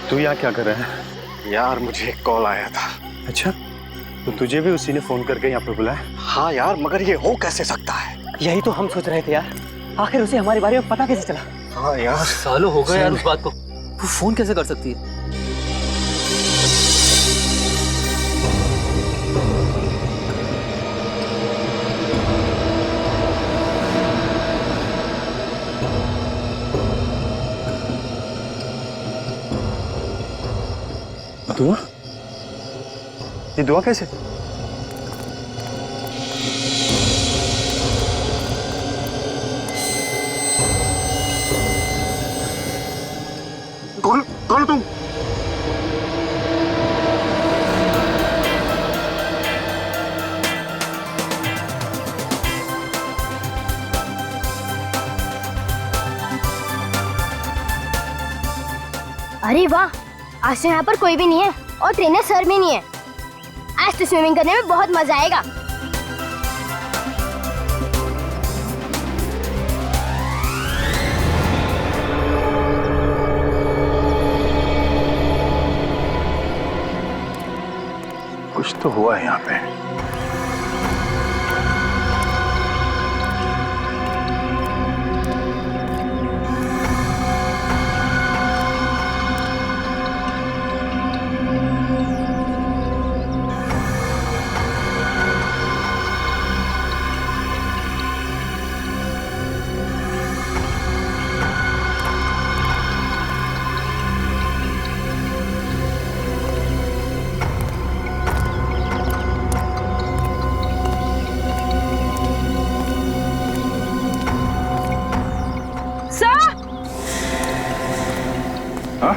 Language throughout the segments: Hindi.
तू यहाँ क्या कर रहा है? यार मुझे एक कॉल आया था। अच्छा, तो तुझे भी उसी ने फोन करके यहाँ पे बुलाया? हाँ यार, मगर ये हो कैसे सकता है? यही तो हम सोच रहे थे यार, आखिर उसे हमारे बारे में पता कैसे चला? हाँ यार, सालों हो गए यार उस बात को, वो फोन कैसे कर सकती है? दुआ? ये दुआ कैसे? कौन कौन तुम? अरे वाह, आज तो यहाँ पर कोई भी नहीं है और ट्रेनर सर भी नहीं है। आज तो स्विमिंग करने में बहुत मजा आएगा। कुछ तो हुआ है यहाँ पे। हाँ?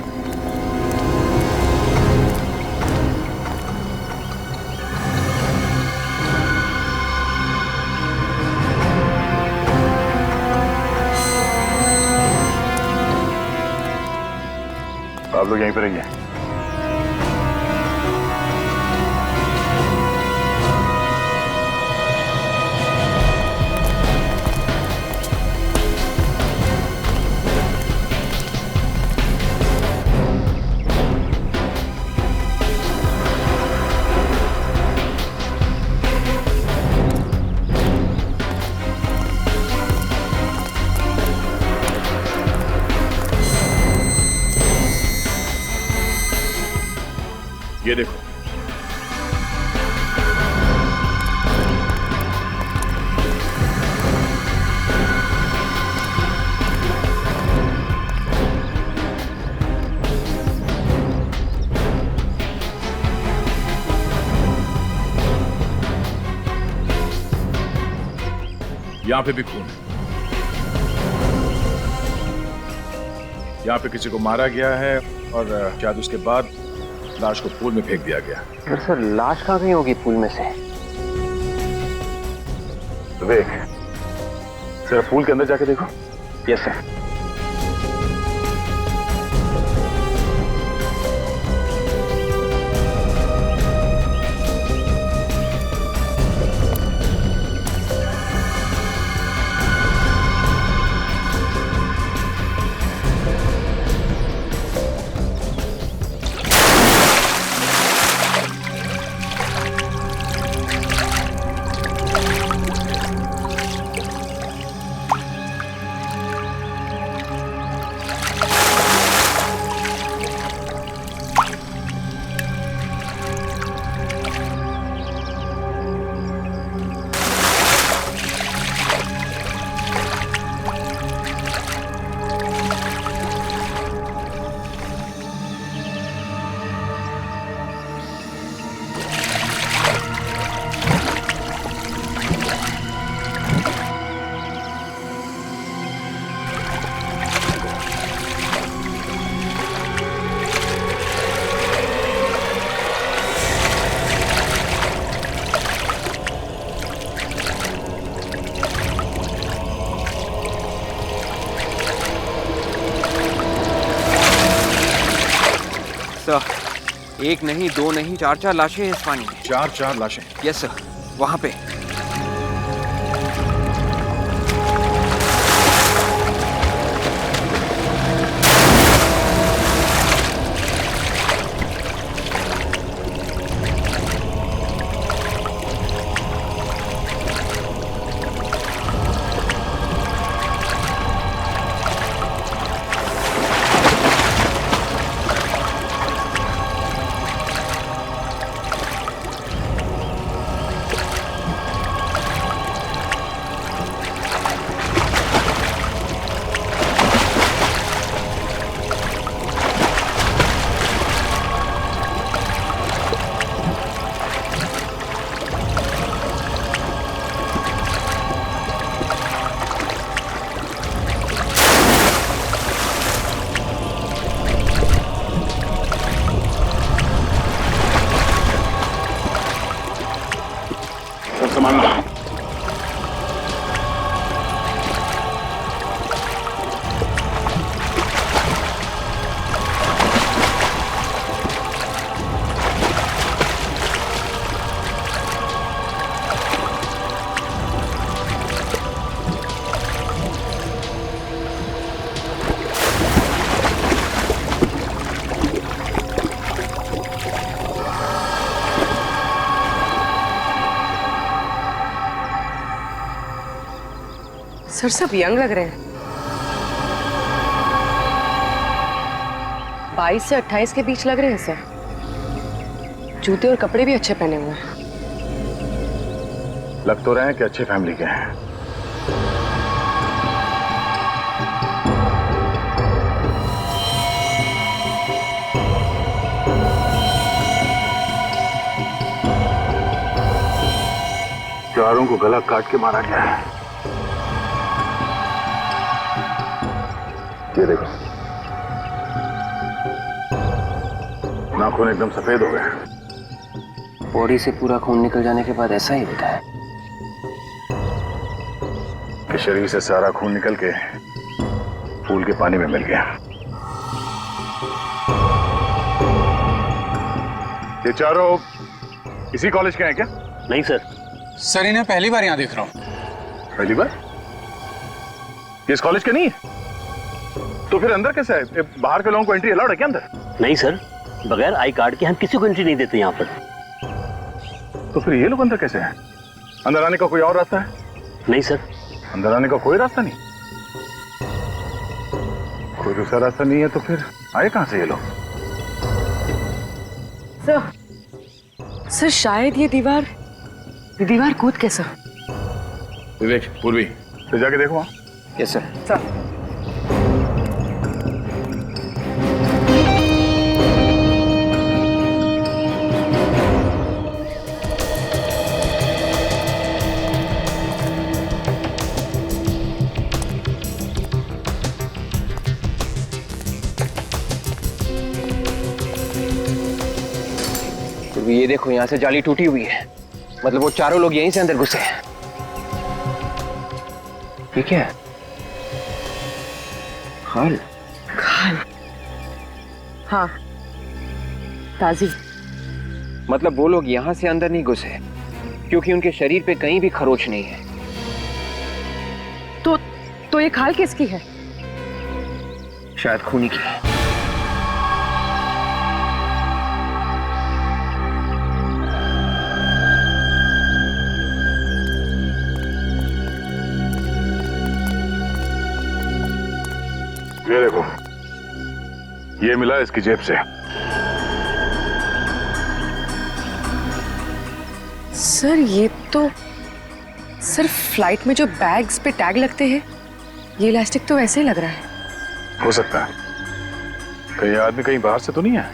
आप लोग यहीं पर रहिए। ये देखो, यहाँ पे भी खून है। यहाँ पे किसी को मारा गया है और शायद उसके बाद लाश को पूल में फेंक दिया गया। सर लाश कहाँ गई होगी पूल में से? देख, जरा पूल के अंदर जाके देखो। Yes sir. सर, एक नहीं, दो नहीं, चार चार लाशें हैं इस पानी में। चार लाशें। यस सर, वहाँ पे। सर सब यंग लग रहे हैं। 22 से 28 के बीच लग रहे हैं सर। जूते और कपड़े भी अच्छे पहने हुए हैं। लग तो रहे हैं कि अच्छी फैमिली के हैं। चारों को गला काट के मारा गया है। ये देखो, नाखून एकदम सफेद हो गए। बॉडी से पूरा खून निकल जाने के बाद ऐसा ही होता है कि शरीर से सारा खून निकल के पूल के पानी में मिल गया। ये चारों इसी कॉलेज के हैं क्या? नहीं सर। सर इन्हें पहली बार यहाँ देख रहा हूँ। पहली बार? ये इस कॉलेज के नहीं है? तो फिर अंदर कैसे है? बाहर के लोगों को एंट्री अलाउड है क्या अंदर? नहीं सर, बगैर आई कार्ड के हम किसी को एंट्री नहीं देते यहाँ पर। तो फिर ये लोग अंदर कैसे हैं? अंदर आने का कोई और रास्ता है? नहीं सर। अंदर आने का कोई रास्ता नहीं? कोई दूसरा रास्ता नहीं है तो फिर आए कहां से ये लोग? सर शायद ये दीवार कूद के सर। विवेक, पूर्वी, तो जाके देखो वहां। Yes sir. ये देखो, यहाँ से जाली टूटी हुई है। मतलब वो चारों लोग यहीं से अंदर घुसे हैं। ठीक है, खाल। हाँ, ताजी। मतलब वो लोग यहाँ से अंदर नहीं घुसे क्योंकि उनके शरीर पे कहीं भी खरोच नहीं है। तो ये खाल किसकी है? शायद खूनी की। ये देखो, ये मिला इसकी जेब से। सर ये तो फ्लाइट में जो बैग्स पे टैग लगते हैं, ये इलास्टिक तो वैसे ही लग रहा है। हो सकता है कहीं आदमी कहीं बाहर से तो नहीं है।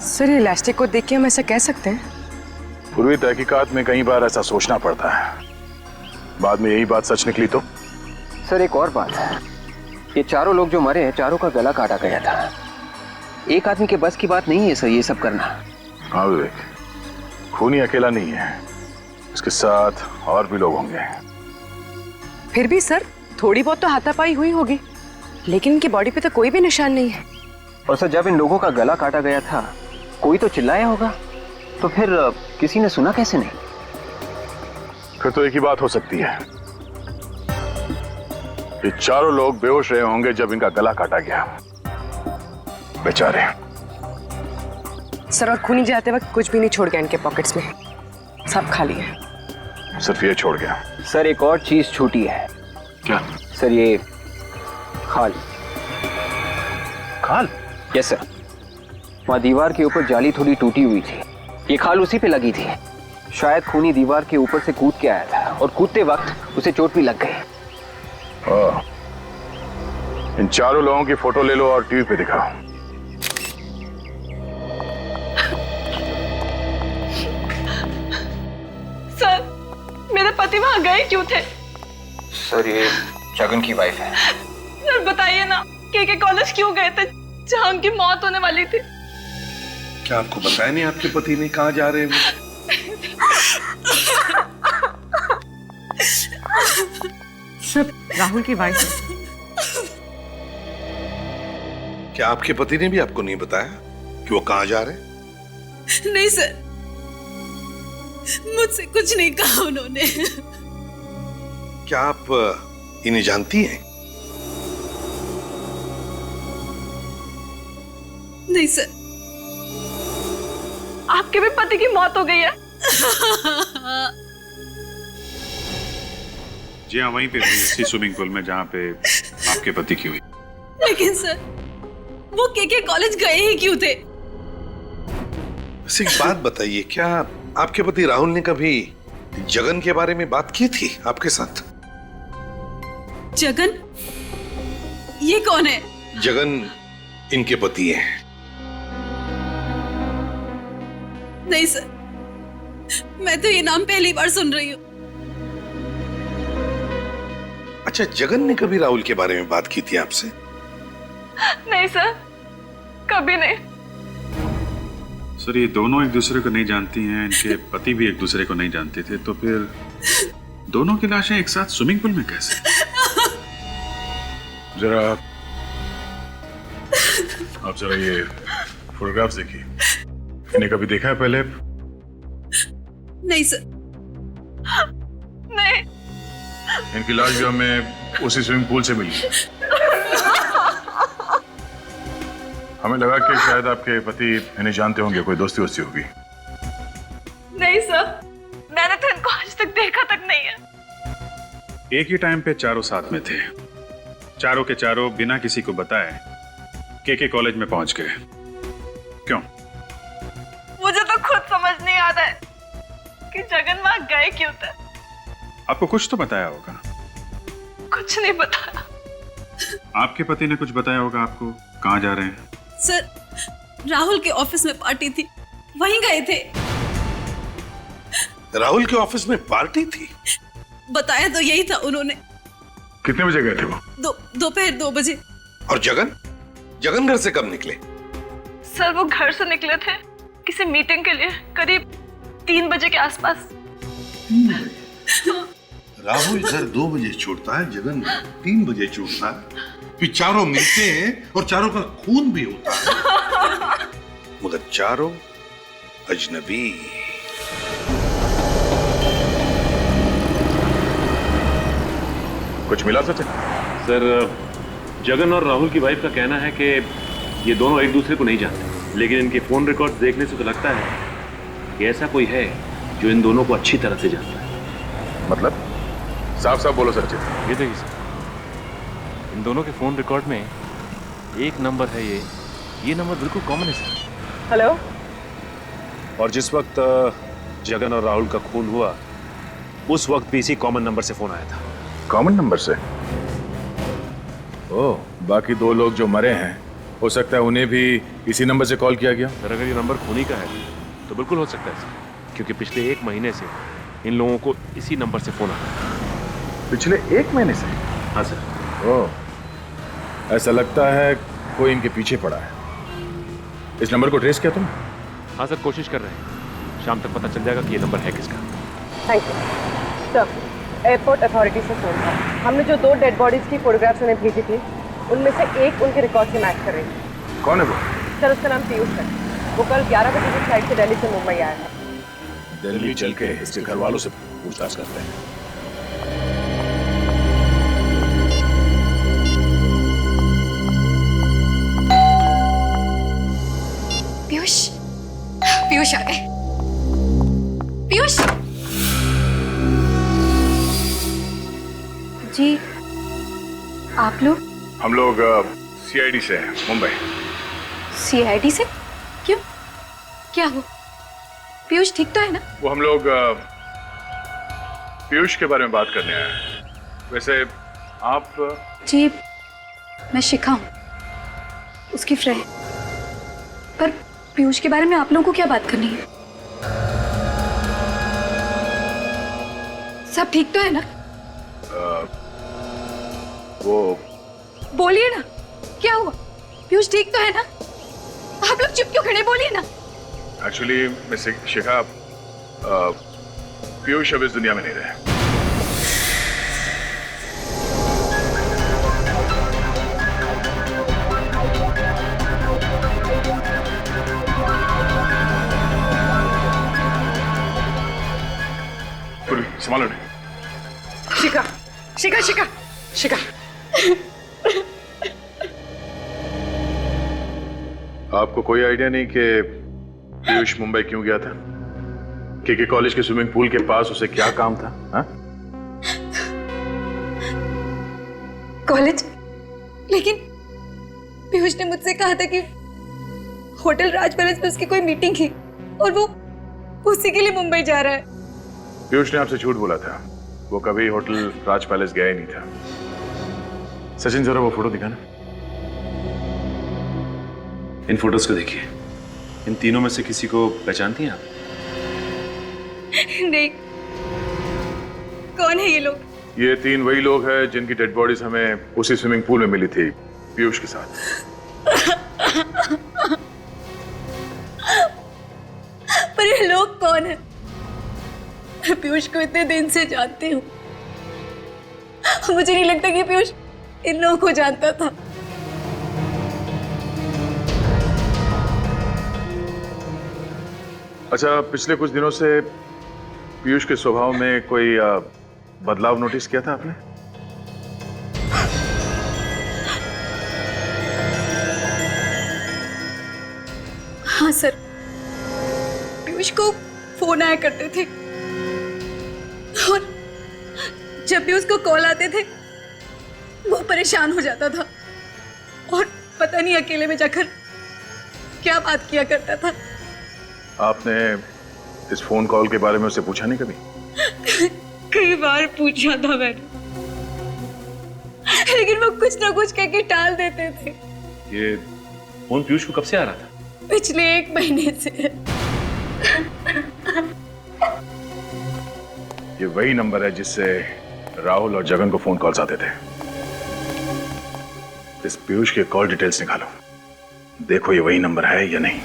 सर ये इलास्टिक को देख के हम ऐसा कह सकते हैं? पूर्वी तहकीकात में कई बार ऐसा सोचना पड़ता है, बाद में यही बात सच निकली तो। सर एक और बात है, ये चारों लोग जो मरे हैं, चारों का गला काटा गया था। एक आदमी के बस की बात नहीं है सर ये सब करना। हाँ विवेक, खूनी अकेला नहीं है, उसके साथ और भी लोग होंगे। फिर भी सर थोड़ी बहुत तो हाथापाई हुई होगी, लेकिन इनकी बॉडी पे तो कोई भी निशान नहीं है। और सर जब इन लोगों का गला काटा गया था कोई तो चिल्लाया होगा, तो फिर किसी ने सुना कैसे नहीं? फिर तो एक ही बात हो सकती है, ये चारों लोग बेहोश रहे होंगे जब इनका गला काटा गया। बेचारे। सर और खूनी जाते वक्त कुछ भी नहीं छोड़ गया इनके पॉकेट्स में, सब खाली है। सिर्फ ये छोड़ गया। सर एक और चीज छूटी है। क्या? सर ये खाल। खाल? यस सर, वहाँ दीवार के ऊपर जाली थोड़ी टूटी हुई थी, ये खाल उसी पे लगी थी। शायद खूनी दीवार के ऊपर से कूद के आया था और कूदते वक्त उसे चोट भी लग गई। इन चारों लोगों की फोटो ले लो और टीवी पे दिखाओ। सर मेरे पति वहां गए क्यों थे? सर ये जगन की वाइफ है। सर बताइए ना, के कॉलेज क्यों गए थे जहां उनकी मौत होने वाली थी? क्या आपको बताया नहीं आपके पति ने कहाँ जा रहे हैं? सब राहुल की वाइफ है। क्या आपके पति ने भी आपको नहीं बताया कि वो कहाँ जा रहे हैं? नहीं सर, मुझसे कुछ नहीं कहा उन्होंने। क्या आप इन्हें जानती हैं? नहीं सर। आपके भी पति की मौत हो गई है? जी हाँ, वहीं पे हुई, इसी स्विमिंग पूल में जहाँ पे आपके पति की हुई। लेकिन सर वो के कॉलेज गए ही क्यों थे? एक बात बताइए, क्या आपके पति राहुल ने कभी जगन के बारे में बात की थी आपके साथ? जगन? ये कौन है? जगन इनके पति हैं। नहीं सर, मैं तो ये नाम पहली बार सुन रही हूँ। अच्छा, जगन ने कभी राहुल के बारे में बात की थी आपसे? नहीं सर, कभी नहीं। सर ये दोनों एक दूसरे को नहीं जानती हैं, इनके पति भी एक दूसरे को नहीं जानते थे, तो फिर दोनों की लाशें एक साथ स्विमिंग पूल में कैसे? जरा आप जरा ये फोटोग्राफ्स देखिए, इन्हें कभी देखा है पहले? नहीं सर। नहीं। इनकी लाश भी हमें उसी स्विमिंग पूल से मिली। हमें लगा कि शायद आपके पति इन्हें जानते होंगे, कोई दोस्ती वोस्ती होगी। नहीं सर, मैंने तो इनको आज तक देखा तक नहीं है। एक ही टाइम पे चारों साथ में थे, चारों के चारों बिना किसी को बताए के कॉलेज में पहुंच गए। क्यों? मुझे तो खुद समझ नहीं आ रहा है कि जगन वहां गए क्यों थे। आपको कुछ तो बताया होगा। कुछ नहीं बताया। आपके पति ने कुछ बताया होगा आपको, कहाँ जा रहे हैं? सर राहुल के ऑफिस में पार्टी थी, वहीं गए थे। राहुल के ऑफिस में पार्टी थी? बताया तो यही था उन्होंने। कितने बजे गए थे वो? दोपहर 2 बजे। और जगन? जगन घर से कब निकले? सर वो घर से निकले थे किसी मीटिंग के लिए, करीब 3 बजे के आसपास। राहुल घर 2 बजे छूटता है, जगन 3 बजे छूटता है, फिर चारों मिलते हैं और चारों का खून भी होता है, मगर चारों अजनबी। कुछ मिला सच? सर जगन और राहुल की वाइफ का कहना है कि ये दोनों एक दूसरे को नहीं जानते, लेकिन इनके फोन रिकॉर्ड देखने से तो लगता है कि ऐसा कोई है जो इन दोनों को अच्छी तरह से जानता है। मतलब साफ साफ बोलो सर। ये देखिए सर, इन दोनों के फोन रिकॉर्ड में एक नंबर है, ये नंबर बिल्कुल कॉमन है सर। हेलो। और जिस वक्त जगन और राहुल का खून हुआ उस वक्त भी इसी कॉमन नंबर से फोन आया था। कॉमन नंबर से? ओह, बाकी 2 लोग जो मरे हैं हो सकता है उन्हें भी इसी नंबर से कॉल किया गया। सर अगर ये नंबर खूनी का है तो बिल्कुल हो सकता है सर, क्योंकि पिछले 1 महीने से इन लोगों को इसी नंबर से फोन आता है। पिछले 1 महीने से? हाँ सर। ओह, ऐसा लगता है कोई इनके पीछे पड़ा है। इस नंबर को ट्रेस किया तुम? हाँ सर, कोशिश कर रहे हैं, शाम तक पता चल जाएगा कि ये नंबर है किसका। Thank you sir. Airport authority से फोन था, हमने जो 2 डेड बॉडीज की फोटोग्राफ्स उन्हें भेजी थी उनमें से एक उनके रिकॉर्ड से मैच कर रही थी। कौन है वो? सर उसका नाम पीयूष है। वो कल 11 बजे की फ्लाइट से दिल्ली से मुंबई आया है। दिल्ली चल के इसके घर वालों से पूछताछ करते हैं। पीयूष, पीयूष आ गए। पीयूष जी, आप लोग? हम लोग सीआईडी से हैं, मुंबई। सीआईडी से? क्यों, क्या हुआ? पीयूष ठीक तो है ना? वो हम लोग पीयूष के बारे में बात करने आए हैं। वैसे आप? जी, मैं शिखा हूँ, उसकी फ्रेंड। पर पीयूष के बारे में आप लोगों को क्या बात करनी है? सब ठीक तो है ना? वो बोलिए ना, क्या हुआ? पीयूष ठीक तो है ना? आप लोग चुप क्यों खड़े, बोलिए ना। एक्चुअली मिस शिखा, पीयूष अब इस दुनिया में नहीं रहे। संभालो नहीं। शिखा, शिखा, शिखा, शिखा। आपको कोई आइडिया नहीं कि पीयूष मुंबई क्यों गया था? के कॉलेज के स्विमिंग पूल के पास उसे क्या काम था? हा? कॉलेज? लेकिन पीयूष ने मुझसे कहा था कि होटल राज पैलेस में उसकी कोई मीटिंग थी और वो उसी के लिए मुंबई जा रहा है। पीयूष ने आपसे झूठ बोला था। वो कभी होटल राज पैलेस गया ही नहीं था। सचिन, जरा वो फोटो दिखाना। इन फोटोज को देखिए। इन तीनों में से किसी को पहचानती हैं आप? नहीं। कौन है ये लोग? ये तीन वही लोग हैं जिनकी डेड बॉडीज हमें उसी स्विमिंग पूल में मिली थी पीयूष के साथ। पर ये लोग कौन है? मैं पीयूष को इतने दिन से जानती हूँ, मुझे नहीं लगता कि पीयूष इन लोगों को जानता था। अच्छा, पिछले कुछ दिनों से पीयूष के स्वभाव में कोई बदलाव नोटिस किया था आपने? हाँ सर, पीयूष को फोन आया करते थे और जब भी उसको कॉल आते थे वो परेशान हो जाता था और पता नहीं अकेले में जाकर क्या बात किया करता था। आपने इस फोन कॉल के बारे में उससे पूछा नहीं कभी? कई बार पूछा था मैंने, लेकिन वो कुछ ना कुछ कह के टाल देते थे। ये फोन पीयूष को कब से आ रहा था? पिछले 1 महीने से। ये वही नंबर है जिससे राहुल और जगन को फोन कॉल्स आते थे। इस पीयूष के कॉल डिटेल्स निकालो, देखो ये वही नंबर है या नहीं।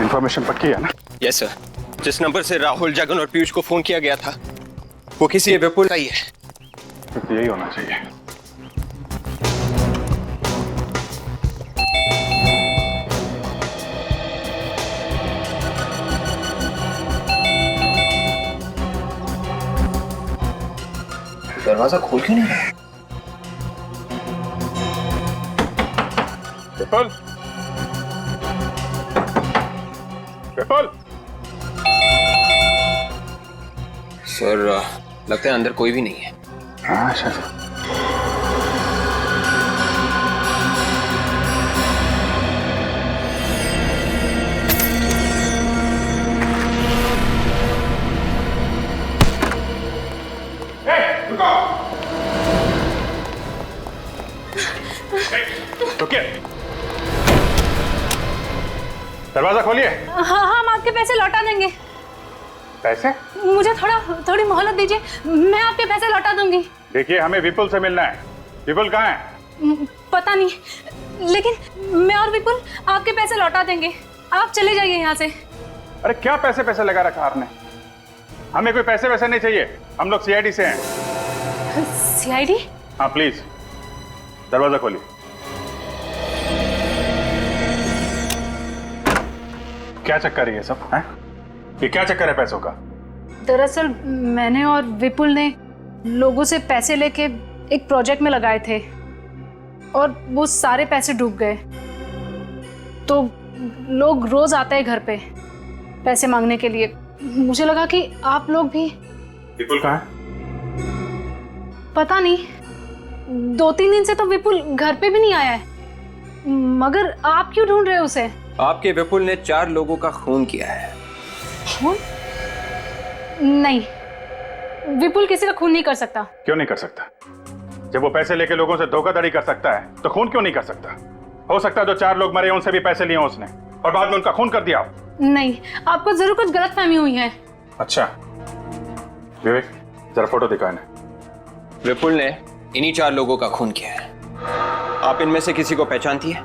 इंफॉर्मेशन पक्की है ना? Yes sir. जिस नंबर से राहुल, जगन और पीयूष को फोन किया गया था वो किसी विपुल का ही है। तो यही होना चाहिए। दरवाजा खोल क्यों नहीं रहा? विपुल, विपुल। सर, लगता है अंदर कोई भी नहीं है। हाँ सर। रुकिए, दरवाजा खोलिए। हाँ, हम आपके पैसे लौटा देंगे। पैसे? मुझे थोड़ी मोहलत दीजिए, मैं आपके पैसे लौटा दूंगी। देखिए, हमें विपुल से मिलना है। विपुल कहाँ है? पता नहीं, लेकिन मैं और विपुल आपके पैसे लौटा देंगे। आप चले जाइए यहाँ से। अरे क्या पैसे लगा रखा आपने? हमें कोई पैसे वैसे नहीं चाहिए, हम लोग सीआईडी से हैं। सीआईडी? हाँ प्लीज दरवाजा खोलिए। क्या चक्कर है ये सब है? ये क्या चक्कर है पैसों का? दरअसल मैंने और विपुल ने लोगों से पैसे लेके एक प्रोजेक्ट में लगाए थे और वो सारे पैसे डूब गए। तो लोग रोज आते हैं घर पे पैसे मांगने के लिए। मुझे लगा कि आप लोग भी। विपुल कहाँ है? पता नहीं, 2-3 दिन से तो विपुल घर पे भी नहीं आया है। मगर आप क्यों ढूंढ रहे हो उसे? आपके विपुल ने 4 लोगों का खून किया है। खून? नहीं, विपुल किसी का खून नहीं कर सकता। क्यों नहीं कर सकता? जब वो पैसे लेके लोगों से धोखाधड़ी कर सकता है तो खून क्यों नहीं कर सकता? हो सकता है जो 4 लोग मरे उनसे भी पैसे लिए उसने और बाद में उनका खून कर दिया। नहीं, आपको जरूर कुछ गलतफहमी हुई है। अच्छा विवेक, जरा फोटो दिखा इन्हें। विपुल ने इन्हीं 4 लोगों का खून किया है। आप इनमें से किसी को पहचानती है?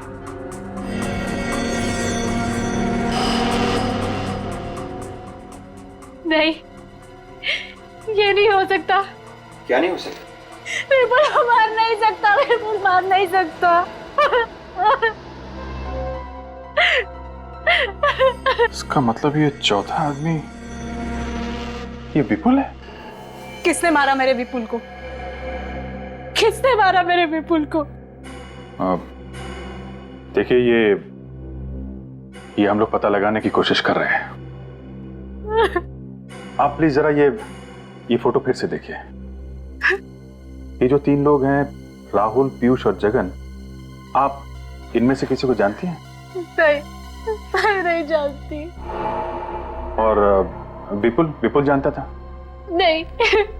नहीं, ये नहीं हो सकता। क्या नहीं हो सकता? विपुल मार नहीं सकता, विपुल मार नहीं सकता। इसका मतलब ये चौथा आदमी ये विपुल है? किसने मारा मेरे विपुल को? किसने मारा मेरे विपुल को? देखिए ये हम लोग पता लगाने की कोशिश कर रहे हैं। आप प्लीज जरा ये फोटो फिर से देखिए। ये जो 3 लोग हैं, राहुल, पीयूष और जगन, आप इनमें से किसी को जानती हैं? नहीं जानती। और विपुल जानता था? नहीं,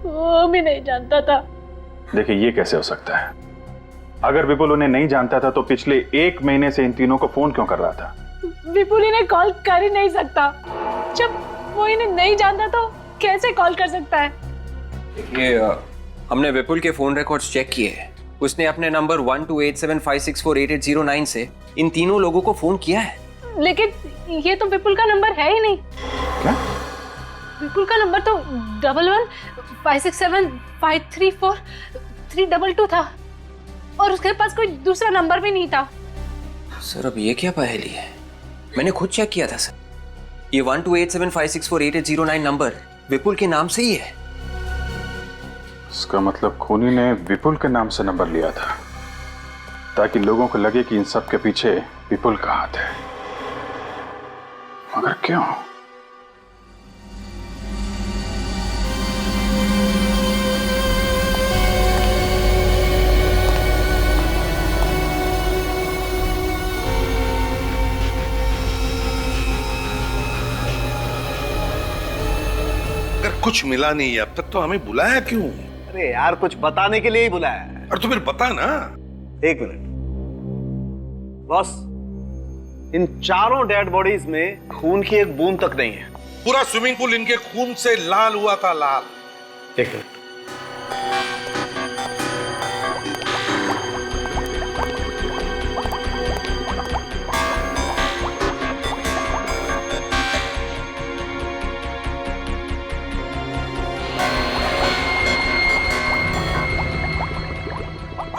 वो भी नहीं जानता था। देखिए ये कैसे हो सकता है? अगर विपुल उन्हें नहीं जानता था तो पिछले 1 महीने से इन तीनों को फोन क्यों कर रहा था? विपुल इन्हें कॉल कर ही नहीं सकता। जब वो इन्हें नहीं जानता तो कैसे कॉल कर सकता है? ये हमने विपुल के फोन रिकॉर्ड्स चेक किए। उसने अपने नंबर 128756488009 से इन तीनों लोगों को फोन किया है। लेकिन ये तो विपुल का नंबर है ही नहीं। क्या? विपुल का नंबर तो 1156753432 था और उसके पास कोई दूसरा नंबर भी नहीं था। सर अब ये क्या पहेली है? मैंने खुद चेक किया था सर। ये 128756488009 नंबर विपुल के नाम से ही है। इसका मतलब खूनी ने विपुल के नाम से नंबर लिया था ताकि लोगों को लगे कि इन सब के पीछे विपुल का हाथ है। मगर क्यों? अगर कुछ मिला नहीं अब तक तो हमें बुलाया क्यों? अरे यार कुछ बताने के लिए ही बुलाया है। और तो फिर बता ना। 1 मिनट बॉस, इन चारों डेड बॉडीज में खून की एक बूंद तक नहीं है। पूरा स्विमिंग पूल इनके खून से लाल हुआ था, लाल। 1 मिनट।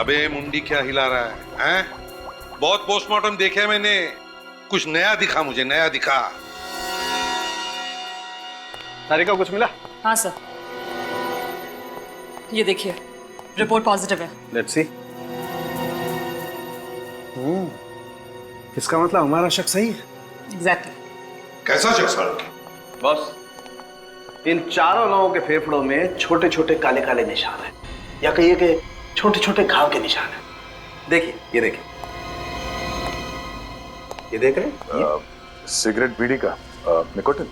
अबे मुंडी क्या हिला रहा है? हैं? बहुत पोस्टमार्टम देखे मैंने, कुछ नया दिखा मुझे, नया दिखा। तारिका कुछ मिला? हाँ सर, ये देखिए रिपोर्ट पॉजिटिव है। Let's see. इसका मतलब हमारा शक सही है। एग्जैक्टली। कैसा शक सर? बॉस, इन चारों लोगों के फेफड़ों में छोटे छोटे काले काले निशान हैं, या कहिए कि छोटे छोटे घाव के निशान हैं। देखिए, ये देखिए, ये देख रहे हैं? सिगरेट बीड़ी का निकोटिन?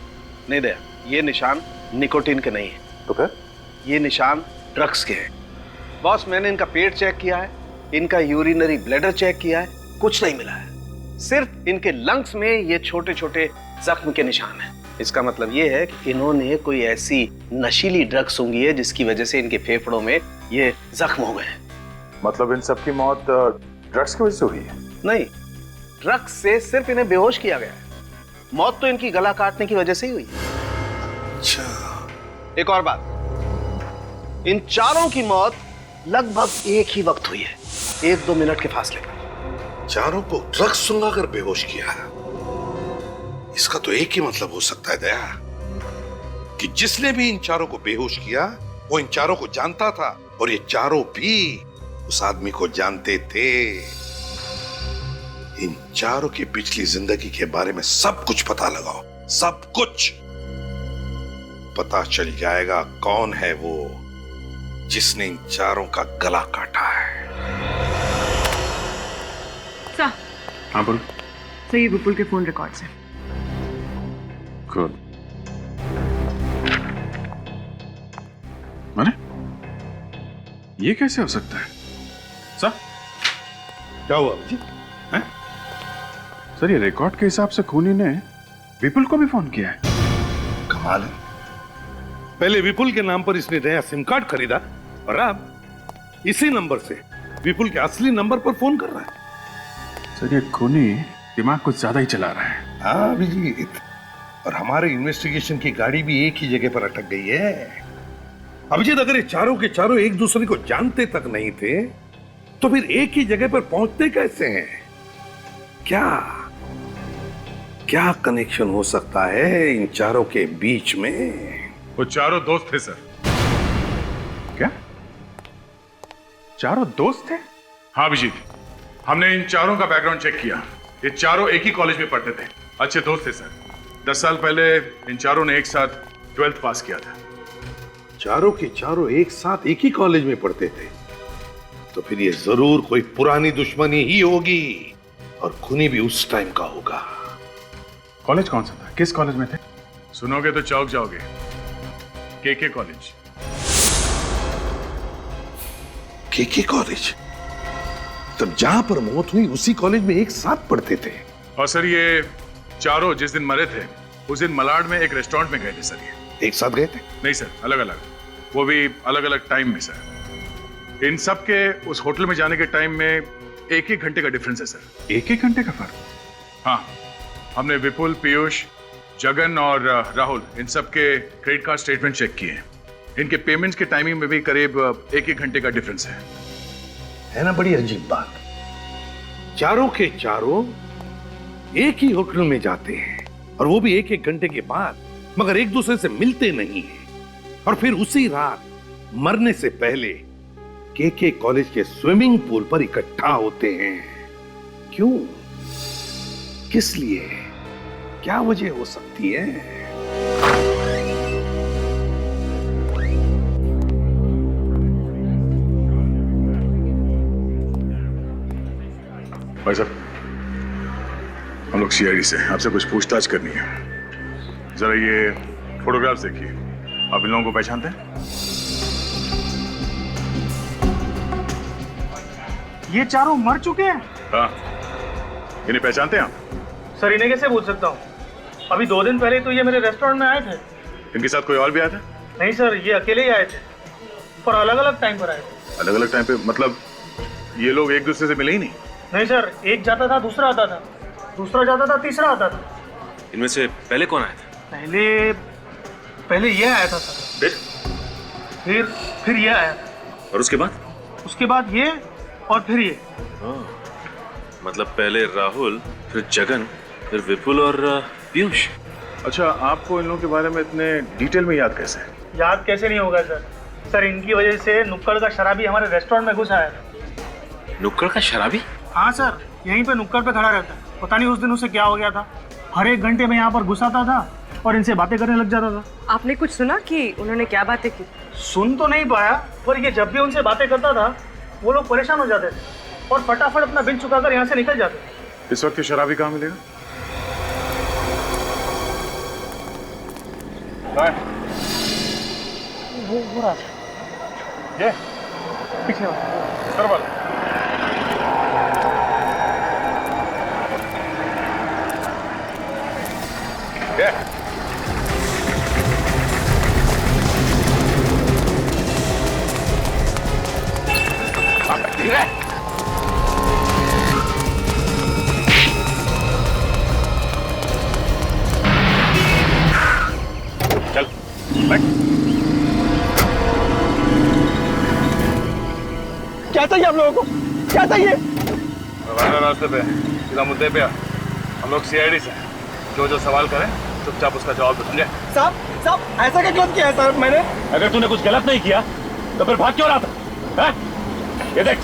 नहीं दया, ये निशान निकोटिन के नहीं है। तो फिर? ये निशान ड्रग्स के हैं। बॉस, मैंने इनका पेट चेक किया है, इनका यूरिनरी ब्लैडर चेक किया है, कुछ नहीं मिला है। सिर्फ इनके लंग्स में ये छोटे छोटे जख्म के निशान हैं। इसका मतलब ये है कि इन्होंने कोई ऐसी नशीली ड्रग्स सूंघी है जिसकी वजह से इनके फेफड़ों में ये जख्म हो गए हैं। मतलब इन सब की मौत ड्रग्स की वजह से हुई है? नहीं, ड्रग्स से सिर्फ इन्हें बेहोश किया गया है। मौत तो इनकी गला काटने की वजह से ही हुई है। अच्छा, एक और बात, इन चारों की मौत लगभग एक ही वक्त हुई है, 1-2 मिनट के फासले पर। चारों को ड्रग्स सुंघाकर बेहोश किया। इसका तो एक ही मतलब हो सकता है दया, कि जिसने भी इन चारों को बेहोश किया वो इन चारों को जानता था और ये चारों भी उस आदमी को जानते थे। इन चारों की पिछली जिंदगी के बारे में सब कुछ पता लगाओ, सब कुछ पता चल जाएगा कौन है वो जिसने इन चारों का गला काटा है। सर, हाँ बोलो। सर ये विपुल के फोन रिकॉर्ड से। गुड। माने ये कैसे हो सकता है सर? क्या हुआ जी? हैं? सर ये रिकॉर्ड के हिसाब से खूनी ने विपुल को भी फोन किया है। कमाल है। पहले विपुल के नाम पर इसने नया सिम कार्ड खरीदा और अब इसी नंबर से विपुल के असली नंबर पर फोन कर रहा है। सर ये खूनी दिमाग कुछ ज्यादा ही चला रहा है। हाँ अभिजीत, और हमारे इन्वेस्टिगेशन की गाड़ी भी एक ही जगह पर अटक गई है। अभिजीत, अगर ये चारों के चारों एक दूसरे को जानते तक नहीं थे तो फिर एक ही जगह पर पहुंचते कैसे हैं? क्या कनेक्शन हो सकता है इन चारों के बीच में? वो चारों दोस्त थे सर। क्या चारों दोस्त थे? हाँ अभिजीत, हमने इन चारों का बैकग्राउंड चेक किया। ये चारों एक ही कॉलेज में पढ़ते थे, अच्छे दोस्त थे सर। 10 साल पहले इन चारों ने एक साथ 12th पास किया था। चारों के चारों एक साथ एक ही कॉलेज में पढ़ते थे, तो फिर ये जरूर कोई पुरानी दुश्मनी ही होगी और खूनी भी उस टाइम का होगा। कॉलेज कौन सा था? किस कॉलेज में थे? सुनोगे तो चौंक जाओगे। केके कॉलेज। केके कॉलेज? तब जहां पर मौत हुई उसी कॉलेज में एक साथ पढ़ते थे। और सर ये चारों जिस दिन मरे थे उस दिन मलाड में एक रेस्टोरेंट में गए थे सर। ये एक साथ गए थे? नहीं सर, अलग अलग, वो भी अलग अलग टाइम में सर। इन सब के उस होटल में जाने के टाइम में एक घंटे का डिफरेंस है सर। एक घंटे का फर्क? हाँ, हमने विपुल, पीयूष, जगन और राहुल इन सब के क्रेडिट कार्ड स्टेटमेंट चेक किए हैं। इनके पेमेंट्स के टाइमिंग में भी करीब एक घंटे का डिफरेंस है ना? बड़ी अजीब बात। चारों के चारों एक ही होटल में जाते हैं और वो भी एक घंटे के बाद, मगर एक दूसरे से मिलते नहीं हैं। और फिर उसी रात मरने से पहले केके कॉलेज के स्विमिंग पूल पर इकट्ठा होते हैं। क्यों? किस लिए? क्या वजह हो सकती है? भाई साहब, हम लोग सीआईडी से आपसे कुछ पूछताछ करनी है। जरा ये फोटोग्राफ्स देखिए, आप इन लोगों को पहचानते हैं? ये चारों मर चुके हैं? हाँ, इन्हें पहचानते हैं आप? सर इन्हें कैसे पूछ सकता हूँ? अभी 2 दिन पहले तो ये मेरे रेस्टोरेंट में आए थे। इनके साथ कोई और भी आया था? नहीं सर, ये अकेले ही आए थे, पर अलग अलग टाइम पर आए थे। अलग अलग टाइम पे? मतलब ये लोग एक दूसरे से मिले ही नहीं? नहीं सर, एक जाता था दूसरा आता था, दूसरा जाता था तीसरा आता था। इनमें से पहले कौन आया था? पहले ये आया था सर। फिर ये आया था। और उसके बाद? उसके बाद ये, और फिर ये। मतलब पहले राहुल, फिर जगन, फिर विपुल और पीयूष। अच्छा, आपको इन लोगों के बारे में इतने डिटेल में याद कैसे है? याद कैसे नहीं होगा सर? सर इनकी वजह से नुक्कड़ का शराबी हमारे रेस्टोरेंट में घुस आया था। नुक्कड़ का शराबी? हाँ सर, यहीं पे नुक्कड़ पे खड़ा रहता है। पता नहीं उस दिन उसे क्या हो गया था, हर 1 घंटे में यहाँ पर घुस आता था और इनसे बातें करने लग जाता था। आपने कुछ सुना कि उन्होंने क्या बातें की? सुन तो नहीं पाया, पर ये जब भी उनसे बातें करता था वो लोग परेशान हो जाते थे और फटाफट अपना बिल चुकाकर यहाँ से निकल जाते। इस वक्त ये शराबी कहाँ मिलेगा? वो रहा था। ये पीछे वाला। सर वाला। चल बैठ। क्या चाहिए आप लोगों को? क्या चाहिए? रास्ते पे सीधा मुद्दे पे आ। हम लोग सीआईडी से जो जो सवाल करें चुपचाप उसका जवाब दो, समझे? साहब ऐसा क्या गलत किया है सर मैंने? अगर तूने कुछ गलत नहीं किया तो फिर भाग क्यों रहा था? हैं? ये देख,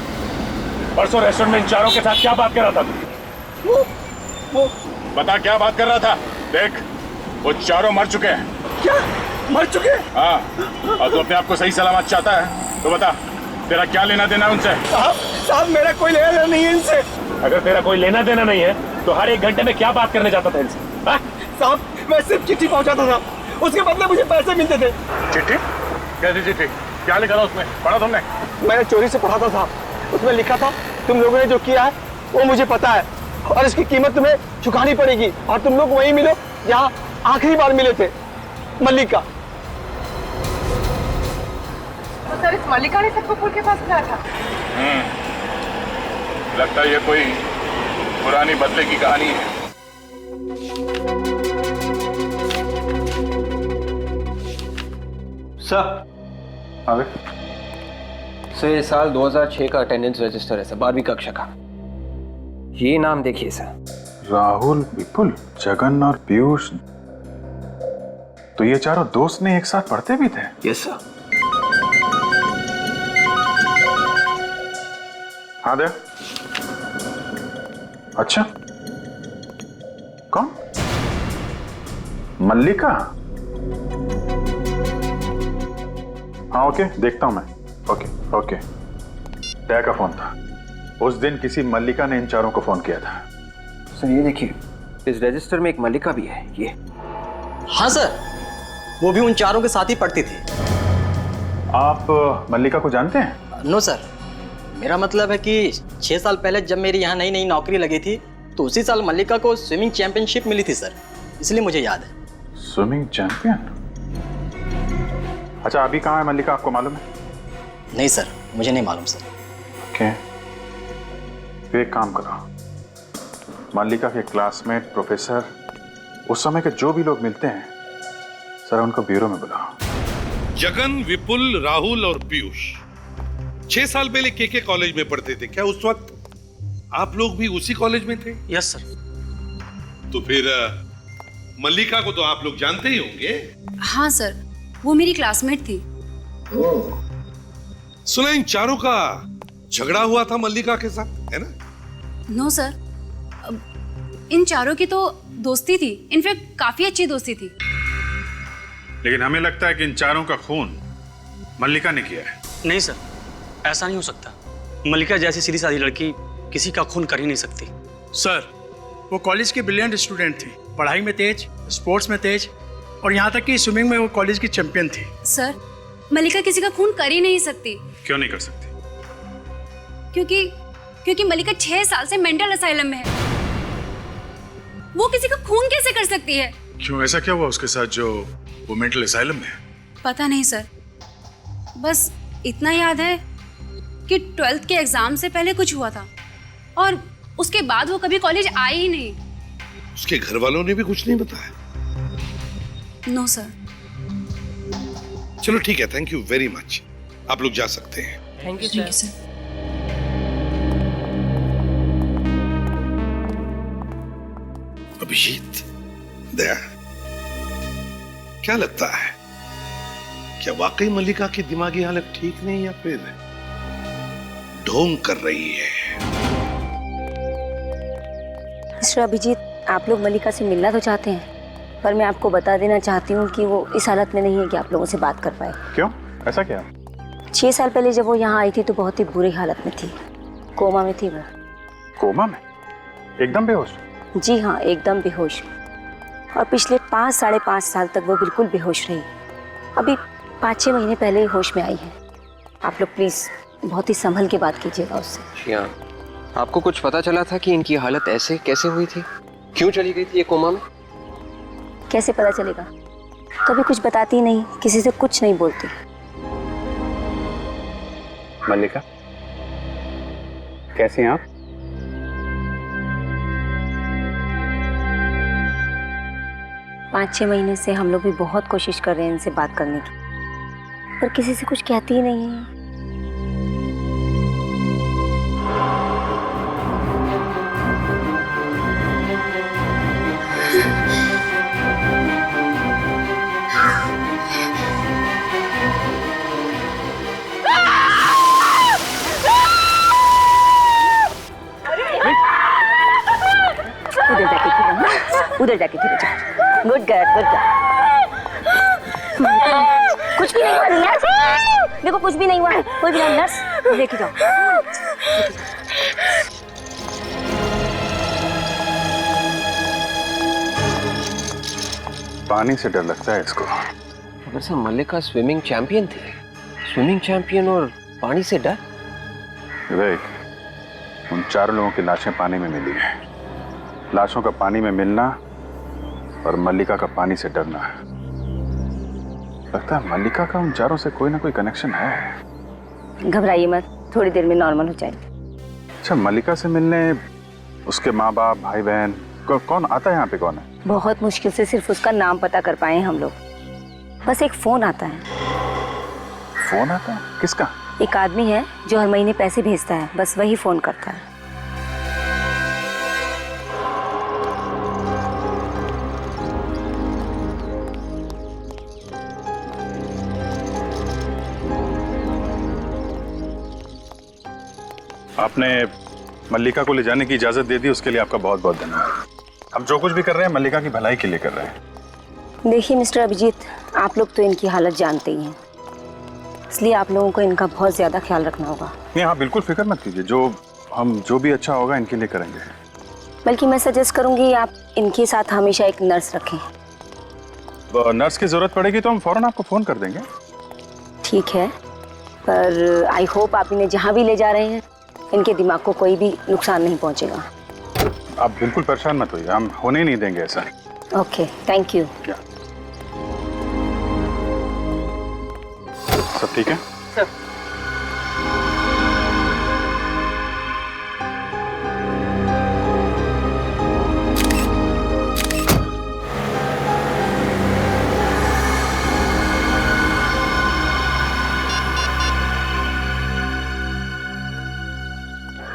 परसों रेस्टोरेंट में इन चारों के साथ क्या बात कर रहा था तू? वो बता क्या बात कर रहा था? देख, वो चारों मर चुके हैं। क्या मर चुके हैं? हाँ, और तू अपने आप को सही सलामत चाहता है तो बता, तेरा क्या लेना देना उनसे? साहब मेरा कोई लेना देना नहीं है इनसे। अगर तेरा कोई लेना देना नहीं है तो हर 1 घंटे में क्या बात करने जाता था इनसे? साहब मैं सिर्फ चिट्ठी पहुंचाता था, उसके बदले मुझे पैसे मिलते थे। चिट्ठी? कैसी चिट्ठी? क्या लिखा था उसमें? पढ़ा तुमने? मैंने चोरी से पढ़ा था साहब, उसमें लिखा था तुम लोगों ने जो किया है वो मुझे पता है और इसकी कीमत तुम्हें चुकानी पड़ेगी और तुम लोग वहीं मिलो जहाँ आखिरी बार मिले थे, मल्लिका। तो सर इस मल्लिका ने सबको फूल के पास बुलाया था? लगता है ये कोई पुरानी बदले की कहानी है। सर सर ये साल 2006 का अटेंडेंस रजिस्टर है सर, 12वीं कक्षा का। ये नाम देखिए सर। राहुल, विपुल, जगन और पीयूष, तो ये चारों दोस्त ने एक साथ पढ़ते भी थे? Yes sir. हाँ दे। अच्छा, कौन? मल्लिका? हाँ ओके, देखता हूं मैं। ओके दया का फोन था। उस दिन किसी मल्लिका ने इन चारों को फोन किया था। सर ये देखिए, इस रजिस्टर में एक मल्लिका भी है, ये। हाँ सर, वो भी उन चारों के साथ ही पढ़ती थी। आप मल्लिका को जानते हैं? नो सर, मेरा मतलब है कि 6 साल पहले जब मेरी यहाँ नई नई नौकरी लगी थी तो उसी साल मल्लिका को स्विमिंग चैंपियनशिप मिली थी सर, इसलिए मुझे याद है। Swimming champion? अच्छा, अभी कहाँ है मल्लिका, आपको मालूम है? नहीं सर, मुझे नहीं मालूम सर। ओके, फिर एक काम करो, मल्लिका के क्लासमेट, प्रोफेसर, उस समय के जो भी लोग मिलते हैं सर, उनको ब्यूरो में बुलाओ। जगन, विपुल, राहुल और पीयूष 6 साल पहले के कॉलेज में पढ़ते थे। क्या उस वक्त आप लोग भी उसी कॉलेज में थे? Yes sir. तो फिर मल्लिका को तो आप लोग जानते ही होंगे। हाँ सर, वो मेरी क्लासमेट थी। सुना इन चारों का झगड़ा हुआ था मल्लिका के साथ, है ना? नो सर, इन चारों की तो दोस्ती थी, इनफैक्ट काफी अच्छी दोस्ती थी। लेकिन हमें लगता है कि इन चारों का खून मल्लिका ने किया है। नहीं सर, ऐसा नहीं हो सकता। मल्लिका जैसी सीधी सादी लड़की किसी का खून कर ही नहीं सकती। सर, वो कॉलेज की ब्रिलियंट स्टूडेंट थी, पढ़ाई में तेज, स्पोर्ट्स में तेज और यहाँ तक कि स्विमिंग में वो कॉलेज की चैंपियन थी। सर, मल्लिका किसी का खून कर ही नहीं सकती। क्यों नहीं कर सकती? क्योंकि मल्लिका 6 साल से मेंटल असाइलम में है। वो किसी का खून कैसे कर सकती है? क्यों, ऐसा क्या हुआ उसके साथ जो वो मेंटल असाइलम में है? पता नहीं सर, बस इतना याद है कि 12th के एग्जाम से पहले कुछ हुआ था और उसके बाद वो कभी कॉलेज आई ही नहीं। उसके घर वालों ने भी कुछ नहीं बताया? No sir. चलो ठीक है, थैंक यू वेरी मच, आप लोग जा सकते हैं। Thank you sir. Abhijeet, Daya, क्या लगता है, क्या वाकई मल्लिका की दिमागी हालत ठीक नहीं या फिर ढोंग कर रही है? मिस्टर अभिजीत, आप लोग मल्लिका से मिलना तो चाहते हैं, पर मैं आपको बता देना चाहती हूँ कि वो इस हालत में नहीं है कि आप लोगों से बात कर पाए। क्यों, ऐसा क्या? 6 साल पहले जब वो यहाँ आई थी तो बहुत ही बुरी हालत में थी, कोमा में थी वो। कोमा में? एकदम बेहोश? जी हाँ, एकदम बेहोश। और पिछले 5-5.5 साल तक वो बिल्कुल बेहोश रही। अभी 5-6 महीने पहले ही होश में आई है। आप लोग प्लीज बहुत ही संभल के बात कीजिएगा उससे। हाँ, आपको कुछ पता चला था कि इनकी हालत ऐसे कैसे हुई थी? क्यों चली गई थी ये कोमा में? कैसे पता चलेगा, कभी कुछ बताती नहीं, किसी से कुछ नहीं बोलती। मल्लिका, कैसी हैं आप? पाँच 6 महीने से हम लोग भी बहुत कोशिश कर रहे हैं इनसे बात करने की, पर किसी से कुछ कहती ही नहीं है। उधर जाके खेलो जाओ। Good girl, good girl. कुछ भी नहीं हुआ नर्स, देखो कुछ भी नहीं हुआ है, कोई भी नहीं। नर्स लेके जाओ। पानी से डर लगता है इसको। मगर सर मल्लिका स्विमिंग चैंपियन थी, स्विमिंग चैंपियन और पानी से डर। विवेक, उन 4 लोगों की लाशें पानी में मिली हैं। लाशों का पानी में मिलना और मल्लिका का पानी से डरना, लगता है मल्लिका का उन 4 से कोई ना कोई कनेक्शन है। घबराइए मत, थोड़ी देर में नॉर्मल हो जाएगी। अच्छा, मल्लिका से मिलने उसके माँ बाप, भाई बहन, कौन आता है यहाँ पे? कौन है? बहुत मुश्किल से सिर्फ उसका नाम पता कर पाए हम लोग। बस एक फोन आता है। फोन आता है? किसका? एक आदमी है जो हर महीने पैसे भेजता है, बस वही फोन करता है। आपने मल्लिका को ले जाने की इजाजत दे दी, उसके लिए आपका बहुत बहुत धन्यवाद। हम जो कुछ भी कर रहे हैं मल्लिका की भलाई के लिए कर रहे हैं। देखिए मिस्टर अभिजीत, आप लोग तो इनकी हालत जानते ही हैं, इसलिए आप लोगों को इनका बहुत ज्यादा ख्याल रखना होगा। नहीं, आप बिल्कुल फिक्र मत कीजिए, जो भी अच्छा होगा इनके लिए करेंगे। बल्कि मैं सजेस्ट करूंगी आप इनके साथ हमेशा एक नर्स रखें। नर्स की जरूरत पड़ेगी तो हम फौरन आपको फोन कर देंगे। ठीक है, पर आई होप आप इन्हें जहाँ भी ले जा रहे हैं इनके दिमाग को कोई भी नुकसान नहीं पहुंचेगा। आप बिल्कुल परेशान मत होइए, हम होने ही नहीं देंगे ऐसा। Okay, thank you. सब ठीक है? सर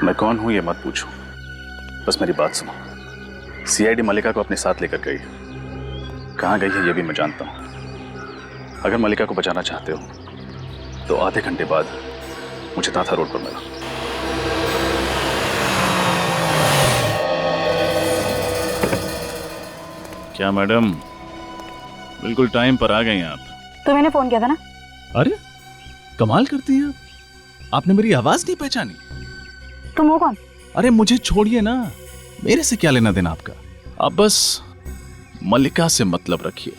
मैं कौन हूं ये मत पूछो, बस मेरी बात सुनो। सीआईडी मल्लिका को अपने साथ लेकर गई, कहां गई है ये भी मैं जानता हूं। अगर मल्लिका को बचाना चाहते हो तो आधे घंटे बाद मुझे ताथा रोड पर मिला। क्या मैडम, बिल्कुल टाइम पर आ गई आप। तो मैंने फोन किया था ना। अरे कमाल करती हैं आप, आपने मेरी आवाज नहीं पहचानी? तुम हो कौन? अरे मुझे छोड़िए ना, मेरे से क्या लेना देना आपका। आप बस मल्लिका से मतलब रखिए।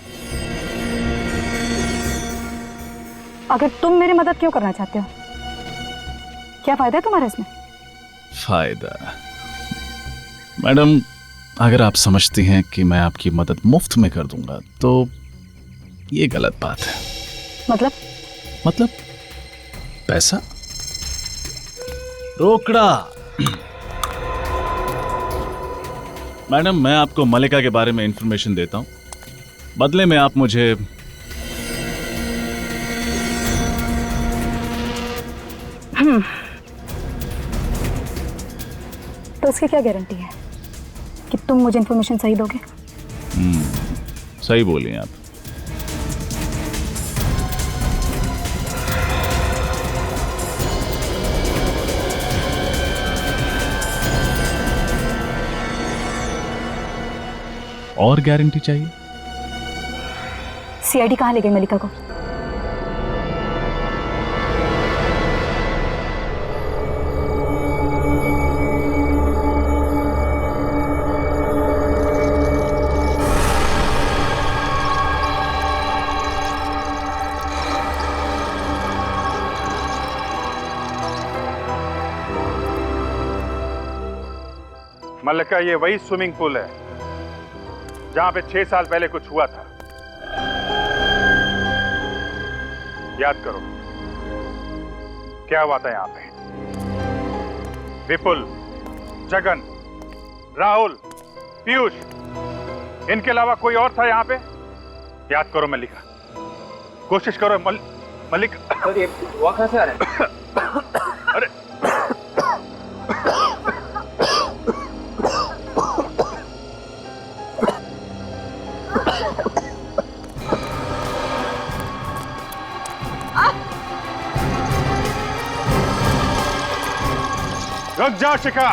अगर तुम मेरी मदद क्यों करना चाहते हो? क्या फायदा है तुम्हारा इसमें? फायदा? मैडम, अगर आप समझती हैं कि मैं आपकी मदद मुफ्त में कर दूंगा तो ये गलत बात है। मतलब पैसा, रोकड़ा। मैडम, मैं आपको मल्लिका के बारे में इंफॉर्मेशन देता हूं, बदले में आप मुझे तो उसकी क्या गारंटी है कि तुम मुझे इंफॉर्मेशन सही दोगे? सही बोलिए आप। और गारंटी चाहिए? सीआईडी कहाँ ले गई मल्लिका को? मल्लिका, ये वही स्विमिंग पूल है जहां पे 6 साल पहले कुछ हुआ था। याद करो क्या हुआ था यहाँ पे। विपुल, जगन, राहुल, पीयूष, इनके अलावा कोई और था यहाँ पे? याद करो मल्लिका, कोशिश करो। मल्लिका, अरे वो कहाँ से आ रहे हैं? अरे रुक जा शिखा।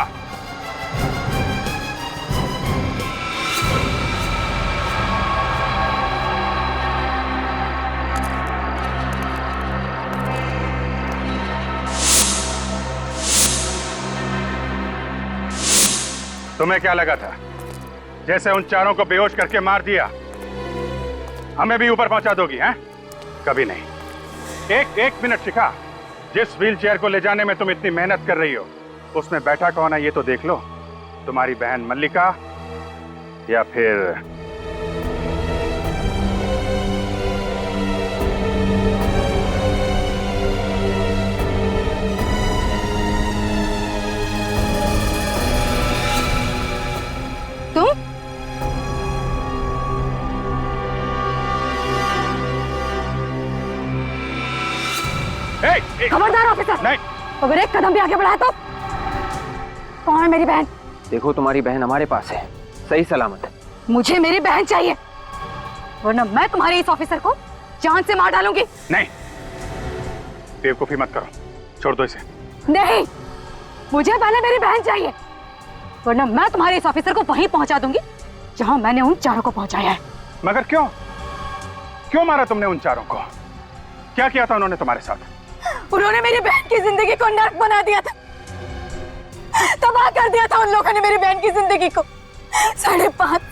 तुम्हें क्या लगा था जैसे उन चारों को बेहोश करके मार दिया हमें भी ऊपर पहुंचा दोगी? हैं? कभी नहीं। एक मिनट शिखा, जिस व्हील चेयर को ले जाने में तुम इतनी मेहनत कर रही हो उसमें बैठा कौन है ये तो देख लो। तुम्हारी बहन मल्लिका या फिर तुम? खबरदार ऑफिसर! नहीं। अगर एक कदम भी आगे बढ़ाया तो कौन है मेरी बहन? देखो तुम्हारी बहन हमारे पास है, सही सलामत। मुझे मेरी बहन चाहिए, वरना मैं तुम्हारे इस ऑफिसर को जान से मार डालूंगी। नहीं, बेवकूफी मत करो, छोड़ दो इसे। नहीं, मुझे पहले मेरी बहन चाहिए, वरना मैं तुम्हारे इस ऑफिसर को वहीं पहुंचा दूंगी जहां मैंने उन चारों को पहुंचाया है। मगर क्यों? क्यों मारा तुमने उन चारों को? क्या किया था उन्होंने तुम्हारे साथ? उन्होंने मेरी बहन की जिंदगी को नर्क बना दिया था, तबाह कर दिया था उन लोगों ने मेरी बहन की जिंदगी को। 5.5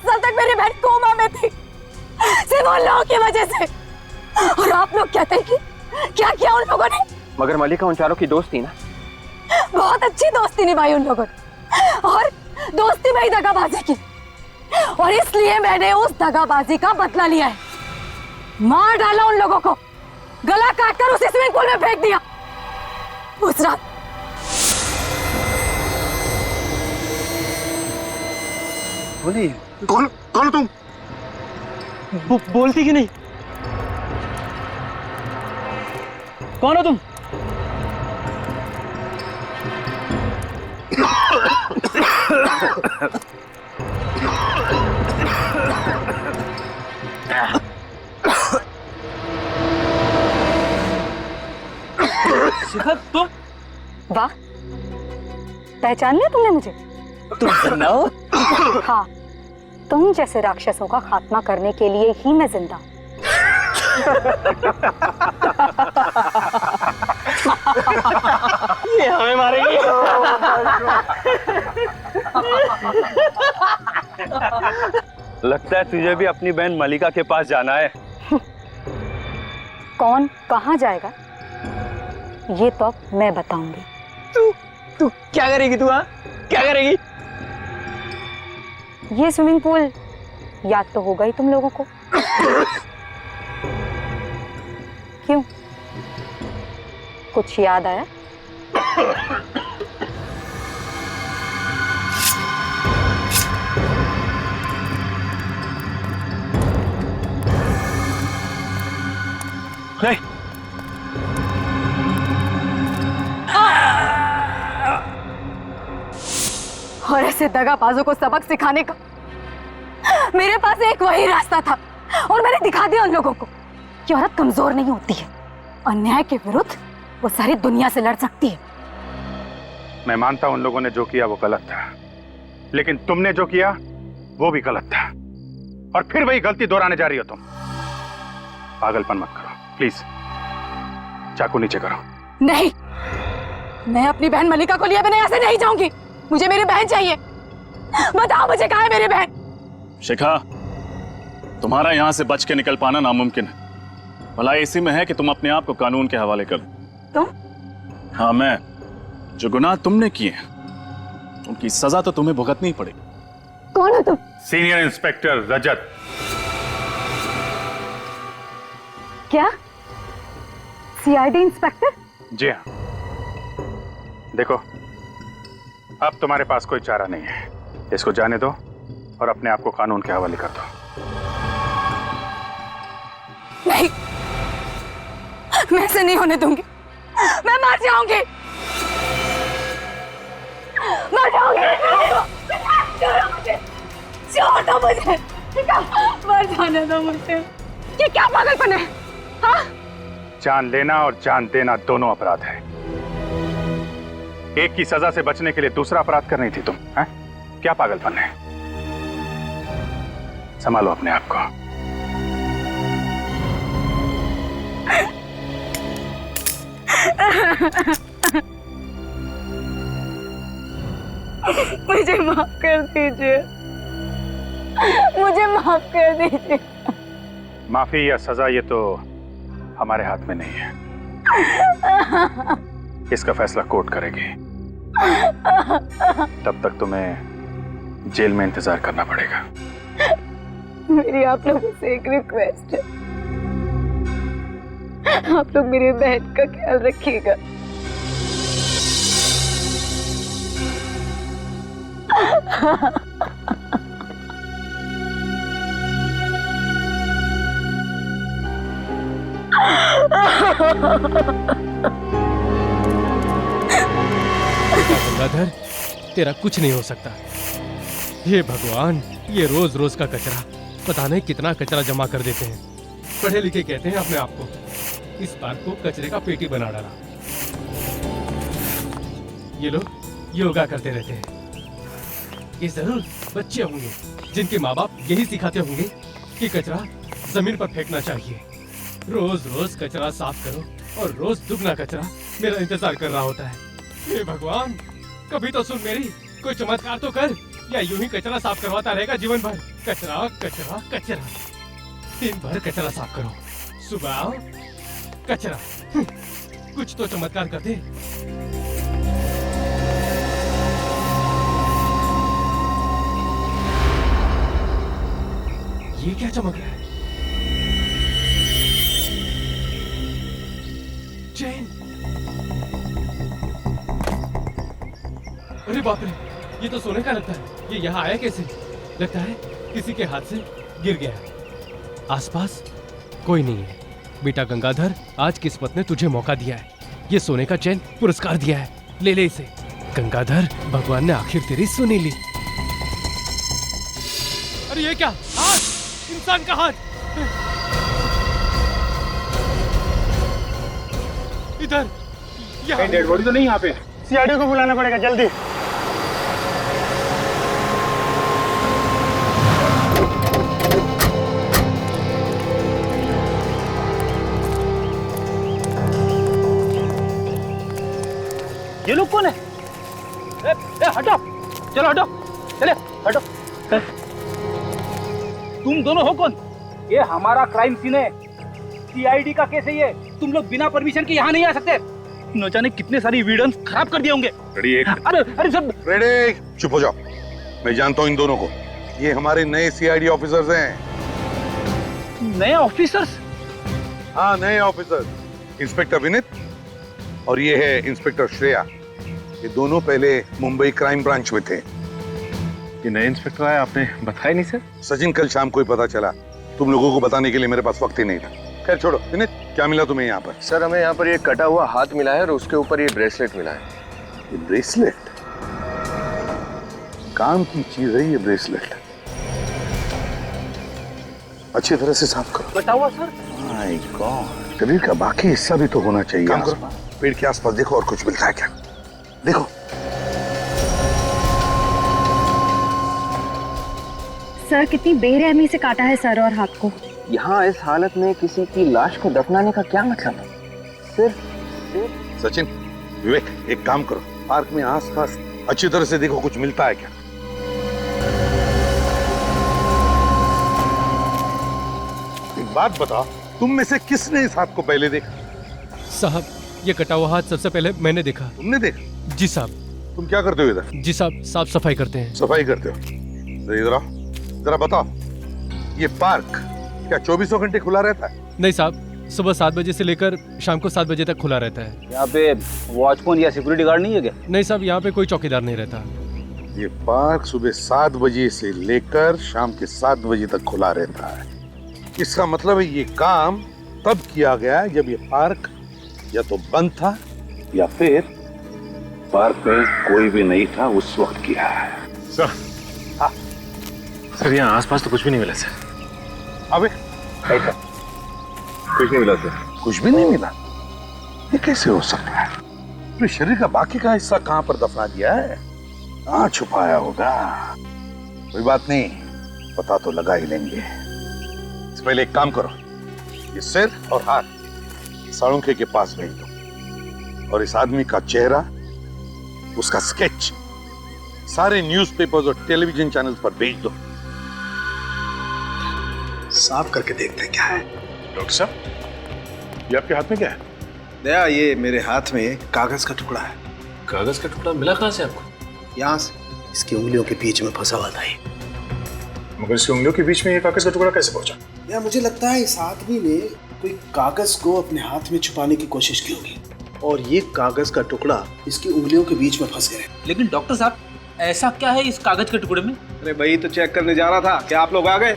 साल तक मेरी बहन कोमा में थी, सिर्फ उन लोगों की वजह से। और आप लोग कहते हैं कि क्या किया उन लोगों ने? मगर मल्लिका उन चारों की दोस्त थी ना। बहुत अच्छी दोस्ती निभाई उन लोगों ने, और दोस्ती में ही दगाबाजी की, और इसलिए मैंने उस दगाबाजी का बदला लिया है। मार डाला उन लोगों को, गला काटकर उसी स्विमिंग पूल में फेंक दिया। उस रात बोलिए। कौन हो तुम? बोलती कि नहीं? कौन हो तुम? शिखा, तुम? वाह, पहचान लिया तुमने मुझे? तुम जिंदा हो? हाँ, तुम जैसे राक्षसों का खात्मा करने के लिए ही मैं जिंदा हूं। ये हमें मारेंगे। लगता है तुझे भी अपनी बहन मल्लिका के पास जाना है। कौन कहाँ जाएगा ये तो अब मैं बताऊंगी। तू क्या करेगी? तू हाँ क्या करेगी? ये स्विमिंग पूल याद तो होगा ही तुम लोगों को। क्यों, कुछ याद आया? नहीं। और ऐसे दगाबाजों को सबक सिखाने का मेरे पास एक वही रास्ता था, और मैंने दिखा दिया उन लोगों को कि औरत कमजोर नहीं होती है, अन्याय के विरुद्ध वो सारी दुनिया से लड़ सकती है। मैं मानता हूं उन लोगों ने जो किया वो गलत था, लेकिन तुमने जो किया वो भी गलत था, और फिर वही गलती दोहराने जा रही हो तुम। पागलपन मत करो प्लीज, चाकू नीचे करो। नहीं, मैं अपनी बहन मल्लिका को लिए बिना ऐसे नहीं जाऊंगी। मुझे मेरी बहन चाहिए। बताओ मुझे कहाँ है मेरी बहन? शिखा, तुम्हारा यहां से बच के निकल पाना नामुमकिन है। भला इसी में है कि तुम अपने आप को कानून के हवाले कर दो। तुम? हाँ, मैं। जो गुनाह तुमने किए उनकी सजा तो तुम्हें भुगतनी ही पड़ेगी। कौन हो तुम? सीनियर इंस्पेक्टर रजत। क्या? CID inspector? जी हाँ। देखो, अब तुम्हारे पास कोई चारा नहीं है, इसको जाने दो और अपने आप को कानून के हवाले कर दो। नहीं, मैं ऐसे नहीं होने दूंगी। मैं मर जाऊंगी, मर जाऊंगी। छोड़ दो मुझे, मर जाने दो मुझे। ये क्या पागलपन है? हाँ? जान लेना और जान देना दोनों अपराध है। एक की सजा से बचने के लिए दूसरा अपराध कर रही थी तुम, हैं? क्या पागलपन है? संभालो अपने आप को। मुझे माफ कर दीजिए, मुझे माफ कर दीजिए। माफी या सजा ये तो हमारे हाथ में नहीं है, इसका फैसला कोर्ट करेगी। तब तक तुम्हें जेल में इंतजार करना पड़ेगा। मेरी आप लोगों से एक रिक्वेस्ट है, आप लोग मेरी बहन का ख्याल रखिएगा। गंगाधर, तेरा कुछ नहीं हो सकता। हे भगवान, ये रोज रोज का कचरा, पता नहीं कितना कचरा जमा कर देते हैं। पढ़े लिखे कहते हैं अपने आप को, इस पार्क को कचरे का पेटी बना डाला। ये लोग योगा करते रहते हैं। ये जरूर बच्चे होंगे जिनके माँ बाप यही सिखाते होंगे कि कचरा जमीन पर फेंकना चाहिए। रोज रोज कचरा साफ करो और रोज दुगना कचरा मेरा इंतजार कर रहा होता है। हे भगवान, कभी तो सुन मेरी, कोई चमत्कार तो कर, या यूं ही कचरा साफ करवाता रहेगा जीवन भर। कचरा कचरा कचरा, दिन भर कचरा साफ करो, सुबह आओ कचरा। कुछ तो चमत्कार कर दे। ये क्या चमक रहा है? चैन। अरे बाप रे, ये तो सोने का लगता है। ये यहाँ आया कैसे? लगता है किसी के हाथ से गिर गया है। आसपास कोई नहीं है। बेटा गंगाधर, आज किस्मत ने तुझे मौका दिया है। ये सोने का चैन पुरस्कार दिया है, ले ले इसे। गंगाधर, भगवान ने आखिर तेरी सुनी ली। अरे ये क्या? हाथ, इंसान का हाथ। इधर डेड बॉडी तो नहीं यहाँ पे। सीआईडी को बुलाना पड़ेगा जल्दी। ये लोग कौन है? हटो, चलो हटो, चले हटो। तुम दोनों हो कौन? ये हमारा क्राइम सीन है, सीआईडी का केस है ये। तुम लोग बिना परमिशन के यहाँ नहीं आ सकते। न जाने कितने सारी एविडेंस खराब कर दिए होंगे। अरे सब रेडी, चुप हो जाओ। मैं जानता हूँ इन दोनों को, ये हमारे नए सीआईडी ऑफिसर्स हैं। नए ऑफिसर्स? हाँ, नए ऑफिसर। इंस्पेक्टर विनीत और ये है इंस्पेक्टर श्रेया। ये दोनों पहले मुंबई क्राइम ब्रांच में थे। ये नए इंस्पेक्टर आए, आपने बताया नहीं सर? सचिन, कल शाम को ही पता चला। तुम लोगों को बताने के लिए मेरे पास वक्त ही नहीं था। खैर छोड़ो। विनीत, क्या मिला तुम्हें यहाँ पर? सर, हमें यहाँ पर ये कटा हुआ हाथ मिला है और उसके ऊपर ये ब्रेसलेट मिला है। ये ब्रेसलेट? काम की चीज है ये ब्रेसलेट। अच्छी तरह से साफ करो। कटा हुआ सर? माय गॉड, शरीर का बाकी हिस्सा भी तो होना चाहिए। काम करो, पेड़ के आसपास देखो और कुछ मिलता है क्या। देखो। सर, कितनी बेरहमी से काटा है सर और हाथ को। यहाँ इस हालत में किसी की लाश को दफनाने का क्या मतलब है? सिर्फ सचिन, विवेक, एक काम करो, पार्क में आसपास अच्छी तरह से देखो कुछ मिलता है क्या। एक बात बताओ, तुम में से किसने इस हाथ को पहले देखा? साहब, ये कटा हुआ हाथ सबसे पहले मैंने देखा। तुमने देखा? जी साहब। तुम क्या करते हो इधर? जी साहब, साफ सफाई करते हैं। सफाई करते हो? इधर आओ, जरा बताओ, ये पार्क क्या 24 घंटे खुला रहता है? नहीं साहब, सुबह 7 बजे से लेकर शाम को 7 बजे तक खुला रहता है। यहाँ पे वॉचमैन या सिक्योरिटी गार्ड नहीं है क्या? नहीं साहब, यहाँ पे कोई चौकीदार नहीं रहता। ये पार्क सुबह 7 बजे से लेकर शाम के 7 बजे तक खुला रहता है। इसका मतलब है ये काम तब किया गया जब ये पार्क या तो बंद था या फिर पार्क में कोई भी नहीं था उस वक्त किया है। सर, हाँ सर, यहाँ आसपास तो कुछ भी नहीं मिला सर। अबे ऐसा कुछ नहीं मिला सर। कुछ भी नहीं मिला? ये कैसे हो सकता है? तो शरीर का बाकी का हिस्सा कहाँ पर दफना दिया है? कहाँ छुपाया होगा? कोई बात नहीं, पता तो लगा ही लेंगे। इससे पहले एक काम करो, ये सिर और हाथ साळुंखे के पास भेज दो और इस आदमी का चेहरा, उसका स्केच सारे न्यूज़पेपर्स और टेलीविजन चैनल्स पर भेज दो। साफ करके देखते हैं क्या है। डॉक्टर साहब, ये आपके हाथ में क्या है? दया, ये मेरे हाथ में कागज का टुकड़ा है। कागज का टुकड़ा मिला कहाँ से आपको? यहाँ से, इसकी उंगलियों के बीच में फंसा हुआ था ये। मगर इसकी उंगलियों के बीच में ये कागज का टुकड़ा कैसे पहुंचा? या मुझे लगता है इस आदमी ने कोई कागज को अपने हाथ में छुपाने की कोशिश की होगी और ये कागज का टुकड़ा इसकी उंगलियों के बीच में फंस गया। लेकिन डॉक्टर साहब, ऐसा क्या है इस कागज के टुकड़े में? अरे भाई, तो चेक करने जा रहा था। क्या आप लोग आ गए?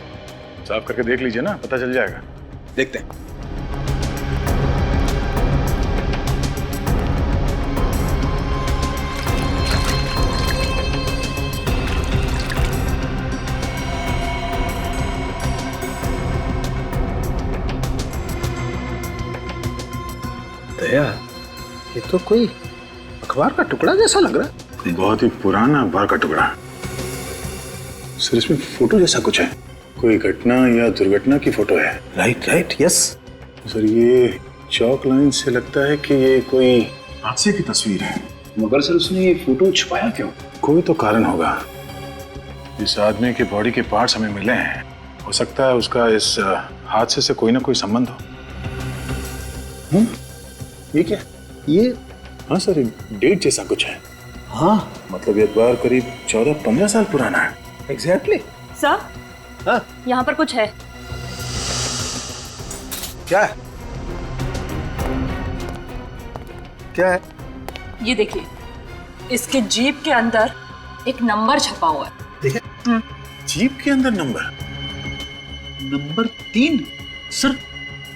साफ करके देख लीजिए ना, पता चल जाएगा। देखते हैं। दया, ये तो कोई अखबार का टुकड़ा जैसा लग रहा है। बहुत ही पुराना अखबार का टुकड़ा सर। इसमें फोटो जैसा कुछ है, कोई घटना या दुर्घटना की फोटो है। Right, yes sir. ये चौक लाइन से लगता है कि ये कोई हादसे की तस्वीर है। मगर सर, उसने ये फोटो छुपाया क्यों? कोई तो कारण होगा। इस आदमी के बॉडी के पार्ट्स हमें मिले हैं, हो सकता है उसका इस हादसे से कोई ना कोई संबंध हो। ये क्या? ये, हाँ सर, डेट जैसा कुछ है। हाँ, मतलब ये अखबार करीब 14-15 साल पुराना है। एग्जैक्टली। सर, हाँ, यहाँ पर कुछ है। क्या है? क्या है? ये देखिए, इसके जीप के अंदर एक नंबर छपा हुआ है। देखिए, जीप के अंदर नंबर? नंबर 3? सर,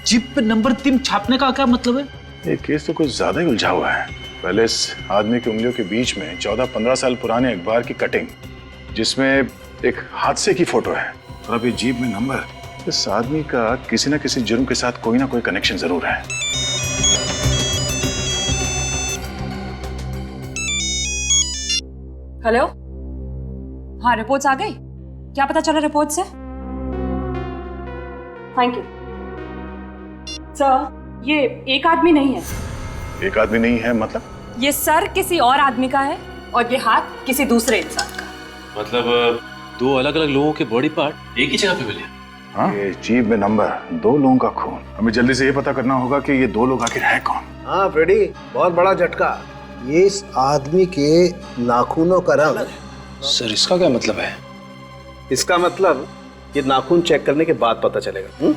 जीप पे नंबर 3 छापने का क्या मतलब है? ये केस तो कुछ ज्यादा ही उलझा हुआ है। पहले इस आदमी की उंगलियों के बीच में 14-15 साल पुराने अखबार की कटिंग, जिसमें एक हादसे की फोटो है, और अभी जीप में नंबर। इस आदमी का किसी न किसी जुर्म के साथ कोई ना कोई कनेक्शन जरूर है। हेलो, हाँ, रिपोर्ट्स आ गई? क्या पता चला रिपोर्ट से? Thank you sir. ये एक आदमी नहीं है। एक आदमी नहीं है मतलब? ये सर किसी और आदमी का है और ये हाथ किसी दूसरे इंसान का। मतलब दो अलग अलग लोगों के बॉडी पार्ट एक ही जगह पे मिले? हाँ, ये जीप में नंबर, 2 लोगों का खून। हमें जल्दी से ये पता करना होगा कि ये 2 लोग आखिर है कौन। हाँ फ्रेडी, बहुत बड़ा झटका। ये इस आदमी के नाखूनों का रंग। सर, इसका क्या मतलब है? इसका मतलब ये नाखून चेक करने के बाद पता चलेगा।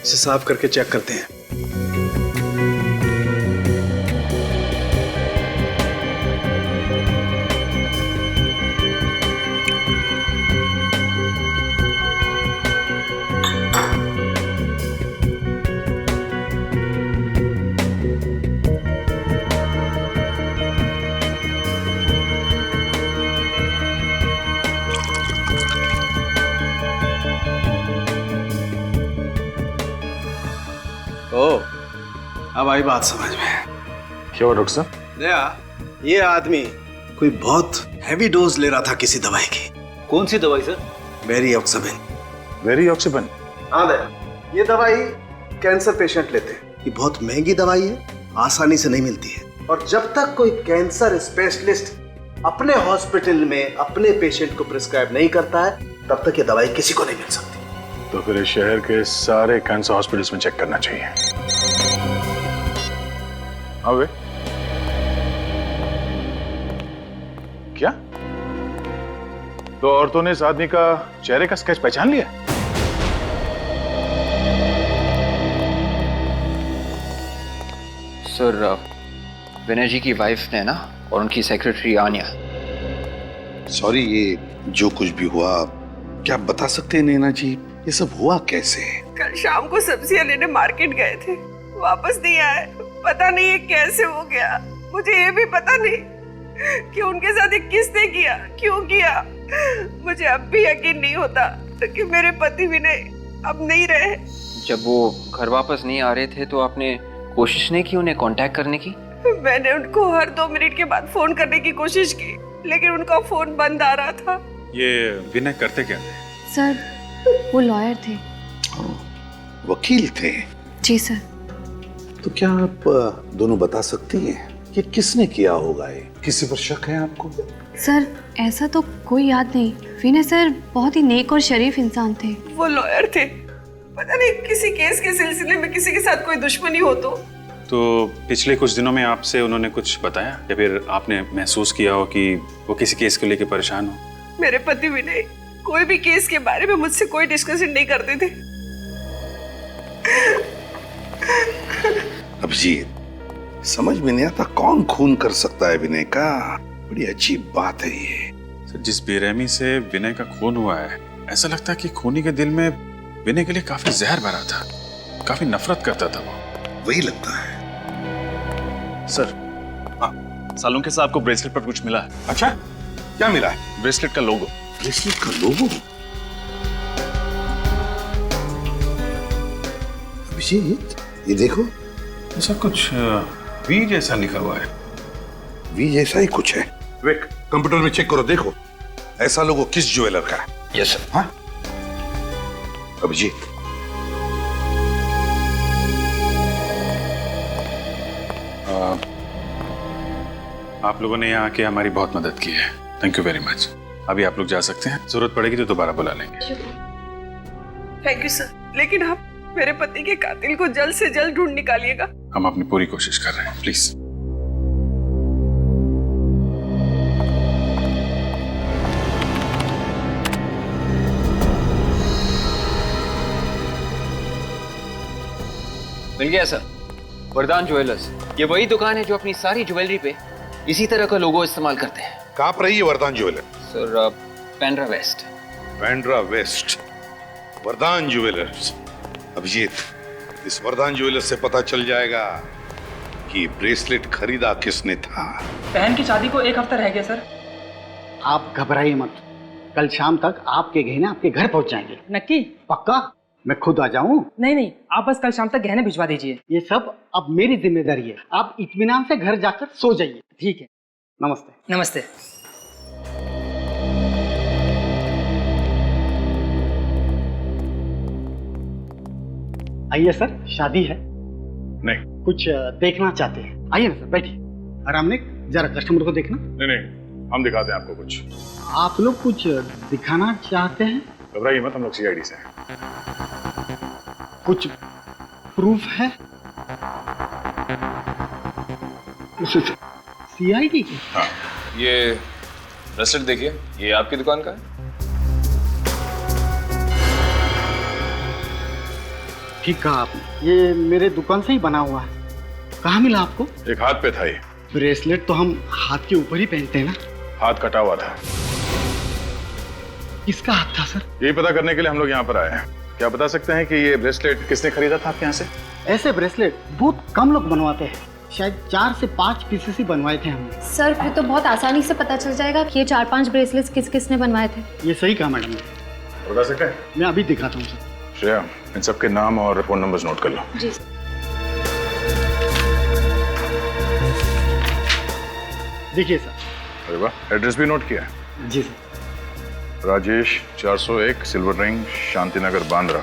इसे साफ करके चेक करते हैं। अब आई बात समझ में। क्या हुआ डॉक्टर साहब? दया, ये आदमी कोई बहुत हैवी डोज ले रहा था किसी दवाई की। कौन सी दवाई सर? वेरिऑक्सिबिन। वेरिऑक्सिबिन? हाँ दया, ये दवाई कैंसर पेशेंट लेते हैं। ये बहुत महंगी दवाई है, आसानी से नहीं मिलती है, और जब तक कोई कैंसर स्पेशलिस्ट अपने हॉस्पिटल में अपने पेशेंट को प्रिस्क्राइब नहीं करता है, तब तक ये दवाई किसी को नहीं मिल सकती। तो फिर इस शहर के सारे कैंसर हॉस्पिटल्स में चेक करना चाहिए। अबे क्या? तो औरतों ने इस आदमी का चेहरे का स्केच पहचान लिया? सर, विनय जी की वाइफ ने ना, और उनकी सेक्रेटरी आन्या। सॉरी, ये जो कुछ भी हुआ, क्या आप बता सकते हैं नैना जी, ये सब हुआ कैसे? कल शाम को सब्जियां लेने मार्केट गए थे, वापस नहीं आए। पता नहीं ये कैसे हो गया। मुझे ये भी पता नहीं कि उनके साथ ये किसने किया, क्यों किया। मुझे अब भी यकीन नहीं होता कि मेरे पति विनय अब नहीं रहे। जब वो घर वापस नहीं आ रहे थे तो आपने कोशिश नहीं की उन्हें कांटेक्ट करने की? मैंने उनको हर 2 मिनट के बाद फोन करने की कोशिश की, लेकिन उनका फोन बंद आ रहा था। ये विनय करते क्या थे? सर, वो लॉयर थे। वकील थे? जी सर। तो क्या आप दोनों बता सकती हैं कि किसने किया होगा? ये किसी पर शक है आपको? सर ऐसा तो कोई याद नहीं। विनय सर बहुत ही नेक और शरीफ इंसान थे। वो लॉयर थे, पता नहीं किसी केस के सिलसिले में किसी के साथ कोई दुश्मनी हो तो पिछले कुछ दिनों में आपसे उन्होंने कुछ बताया या फिर आपने महसूस किया हो कि वो किसी केस को लेकर परेशान हो? मेरे पति विनय कोई भी केस के बारे में मुझसे कोई डिस्कशन नहीं करते थे। अभिजीत, समझ में नहीं आता कौन खून कर सकता है विनय का। बड़ी अजीब बात है ये। सर, जिस बेरहमी से विनय का खून हुआ है, ऐसा लगता है कि खूनी के दिल में विनय के लिए काफी जहर भरा था, काफी नफरत करता था वो। वही लगता है। सर, सालुंके साहब को ब्रेसलेट पर कुछ मिला है। अच्छा, क्या मिला है? ब्रेसलेट का लोगो। ब्रेसलेट का लोगो? अभिजीत, ये देखो, ऐसा कुछ वी जैसा लिखा हुआ है। वी जैसा ही कुछ है। विक, कंप्यूटर में चेक करो, देखो ऐसा लोगो किस ज्वेलर का है। Yes sir. हाँ अभिजीत, आप लोगों ने यहाँ आके हमारी बहुत मदद की है। Thank you very much. अभी आप लोग जा सकते हैं, जरूरत पड़ेगी तो दोबारा बुला लेंगे। थैंक यू सर, लेकिन आप मेरे पति के कातिल को जल्द से जल्द ढूंढ निकालिएगा। हम अपनी पूरी कोशिश कर रहे हैं, प्लीज। मिल गया सर, वरदान ज्वेलर्स। ये वही दुकान है जो अपनी सारी ज्वेलरी पे इसी तरह का लोगो इस्तेमाल करते हैं। कहाँ पर है ये Vardaan jeweller? Sir, Pendra west. Pendra west, Vardaan jewellers. Abhijit, इस वरदान ज्वेलर्स से पता चल जाएगा कि ब्रेसलेट खरीदा किसने था। बहन की शादी को 1 हफ्ता रह गया सर। आप घबराइए मत, कल शाम तक आपके गहने आपके घर पहुंच जाएंगे। नक्की? पक्का? मैं खुद आ जाऊं? नहीं, आप बस कल शाम तक गहने भिजवा दीजिए। ये सब अब मेरी जिम्मेदारी है। आप इत्मीनान से घर जाकर सो जाइए। ठीक है, नमस्ते। नमस्ते। आइए सर, शादी है। नहीं। कुछ देखना चाहते हैं? आइए ना सर, बैठिए। आराम, जरा कस्टमर को देखना। नहीं, हम दिखाते हैं आपको कुछ। आप लोग कुछ दिखाना चाहते हैं? घबराइए मत, हम लोग सीआईडी से हैं। कुछ प्रूफ है? सीआईडी? हाँ, ये ब्रेसलेट देखिए, ये आपकी दुकान का है? ठीक कहा आपने, ये मेरे दुकान से ही बना हुआ है। कहाँ मिला आपको? एक हाथ पे था ये। ब्रेसलेट तो हम हाथ के ऊपर ही पहनते हैं ना। हाथ कटा हुआ था। किसका हाथ था सर? यही पता करने के लिए हम लोग यहाँ पर आए हैं। क्या बता सकते हैं कि ये ब्रेसलेट किसने खरीदा था आपके यहाँ से? ऐसे ब्रेसलेट बहुत कम लोग बनवाते हैं, शायद 4 से 5 पीसेस ही बनवाए थे हमने। सर फिर तो बहुत आसानी से पता चल जाएगा कि ये 4-5 ब्रेसलेट्स किस किसने बनवाए थे। ये सही कहा मैडम ने। बता सकते हैं? मैं अभी दिखाता हूँ सर। श्रेया, इन सबके नाम और फोन नंबर्स नोट कर लो। जी। देखिए सर। अरे वाह, एड्रेस भी नोट किया है? जी sir. Rajesh 401 silver ring, Shantinagar, Bandra.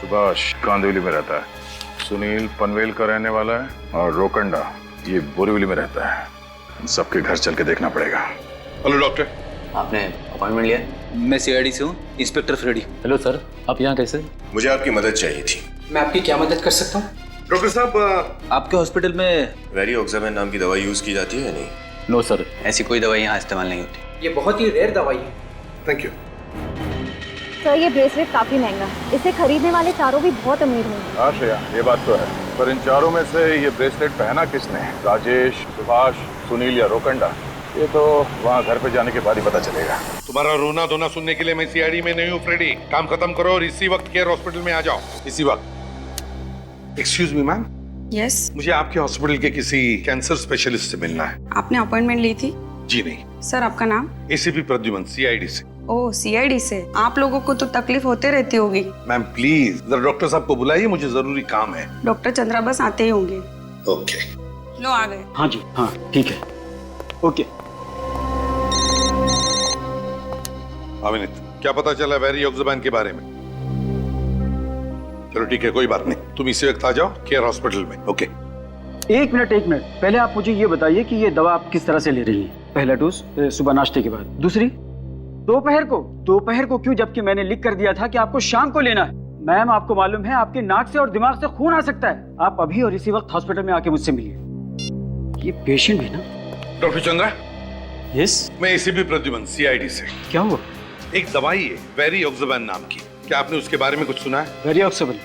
Subhash Kandivali में रहता है। सुनील पनवेल का रहने वाला है, और रोकंडा ये बोरीवली में रहता है। इन सबके घर चल के देखना पड़ेगा। Hello doctor. आपने अपॉइंटमेंट लिया? मैं सीआईडी से हूँ, इंस्पेक्टर फ्रेडी। हेलो सर, आप यहाँ कैसे? मुझे आपकी मदद चाहिए थी। मैं आपकी क्या मदद कर सकता हूँ? डॉक्टर साहब, आपके हॉस्पिटल में वेरियोक्साबेन नाम की दवाई यूज की जाती है या नहीं? नो सर, ऐसी कोई दवाई यहाँ इस्तेमाल नहीं होती। ये बहुत ही रेयर दवाई है। Thank you. सर ये ब्रेसलेट काफी महंगा है, इसे खरीदने वाले चारों भी बहुत अमीर होंगे। हाँ श्रेया, ये बात तो है, पर इन चारों में से ये ब्रेसलेट पहना किसने? राजेश, सुभाष, सुनील या रोकंडा? ये तो वहाँ घर पे जाने के बाद ही पता चलेगा। तुम्हारा रोना धोना सुनने के लिए मैं सीआईडी में नहीं हूँ फ्रेडी। काम खत्म करो और इसी वक्त केयर हॉस्पिटल में आ जाओ, इसी वक्त। Excuse me ma'am. यस। मुझे आपके हॉस्पिटल के किसी कैंसर स्पेशलिस्ट से मिलना है। आपने अपॉइंटमेंट ली थी? जी नहीं। सर आपका नाम? एसीपी प्रद्युमन, सीआईडी से। ओह, सीआईडी से। आप लोगों को तो तकलीफ होते रहती होगी। मैम प्लीज जरा डॉक्टर साहब को बुलाइए, मुझे जरूरी काम है। डॉक्टर चंद्रा बस आते ही होंगे। ओके। लो आ गए। हाँ जी, हाँ ठीक है, ओके। अमित, क्या पता चला वेरियोक्साबेन के बारे में? चलो ठीक है, कोई बात नहीं, तुम इसी वक्त आ जाओ केयर हॉस्पिटल में। ओके। एक मिनट पहले आप मुझे ये बताइए कि ये दवा आप किस तरह से ले रही हैं? पहला डोज सुबह नाश्ते के बाद, दूसरी दोपहर को क्यों, जबकि मैंने लिख कर दिया था कि आपको शाम को लेना है। मैम आपको मालूम है आपके नाक से और दिमाग से खून आ सकता है। आप अभी और इसी वक्त हॉस्पिटल में आके मुझसे मिलिए। ये पेशेंट भी ना। डॉक्टर चंद्रा। यस। मैं एसीपी प्रद्युमन, सीआईडी से। क्या हुआ? एक दवाई है वेरिऑक्सिबन नाम की, क्या आपने उसके बारे में कुछ सुना है? वेरिऑक्सिबन?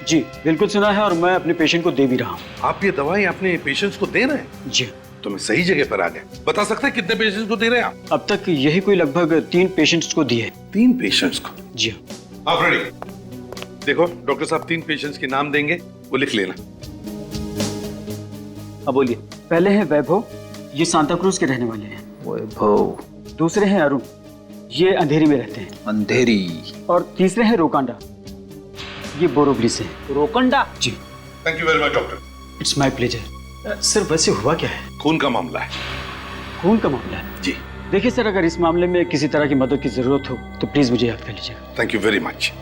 जी बिल्कुल सुना है और मैं अपने पेशेंट को दे भी रहा हूँ। आप ये दवाई अपने पेशेंट्स को दे रहे हैं? जी। तो मैं सही जगह पर आ गया। बता सकते हैं कितने पेशेंट्स को दे रहे हैं आप? अब तक यही कोई लगभग 3 पेशेंट्स को दिए। 3 पेशेंट्स को? जी आप रेडी? देखो डॉक्टर साहब 3 पेशेंट्स के नाम देंगे, वो लिख लेना। अब बोलिए। पहले हैं वैभव, ये सांता क्रूज के रहने वाले हैं। वैभव। दूसरे हैं अरुण, ये अंधेरी में रहते हैं। अंधेरी। और तीसरे हैं रोकांडा, ये बोरोवली से। रोकंडा? जी। Thank you very much doctor. It's my pleasure. Sir वैसे हुआ क्या है? खून का मामला है। खून का मामला है? जी। देखिए सर, अगर इस मामले में किसी तरह की मदद की जरूरत हो तो प्लीज मुझे याद कर लीजिएगा। Thank you very much.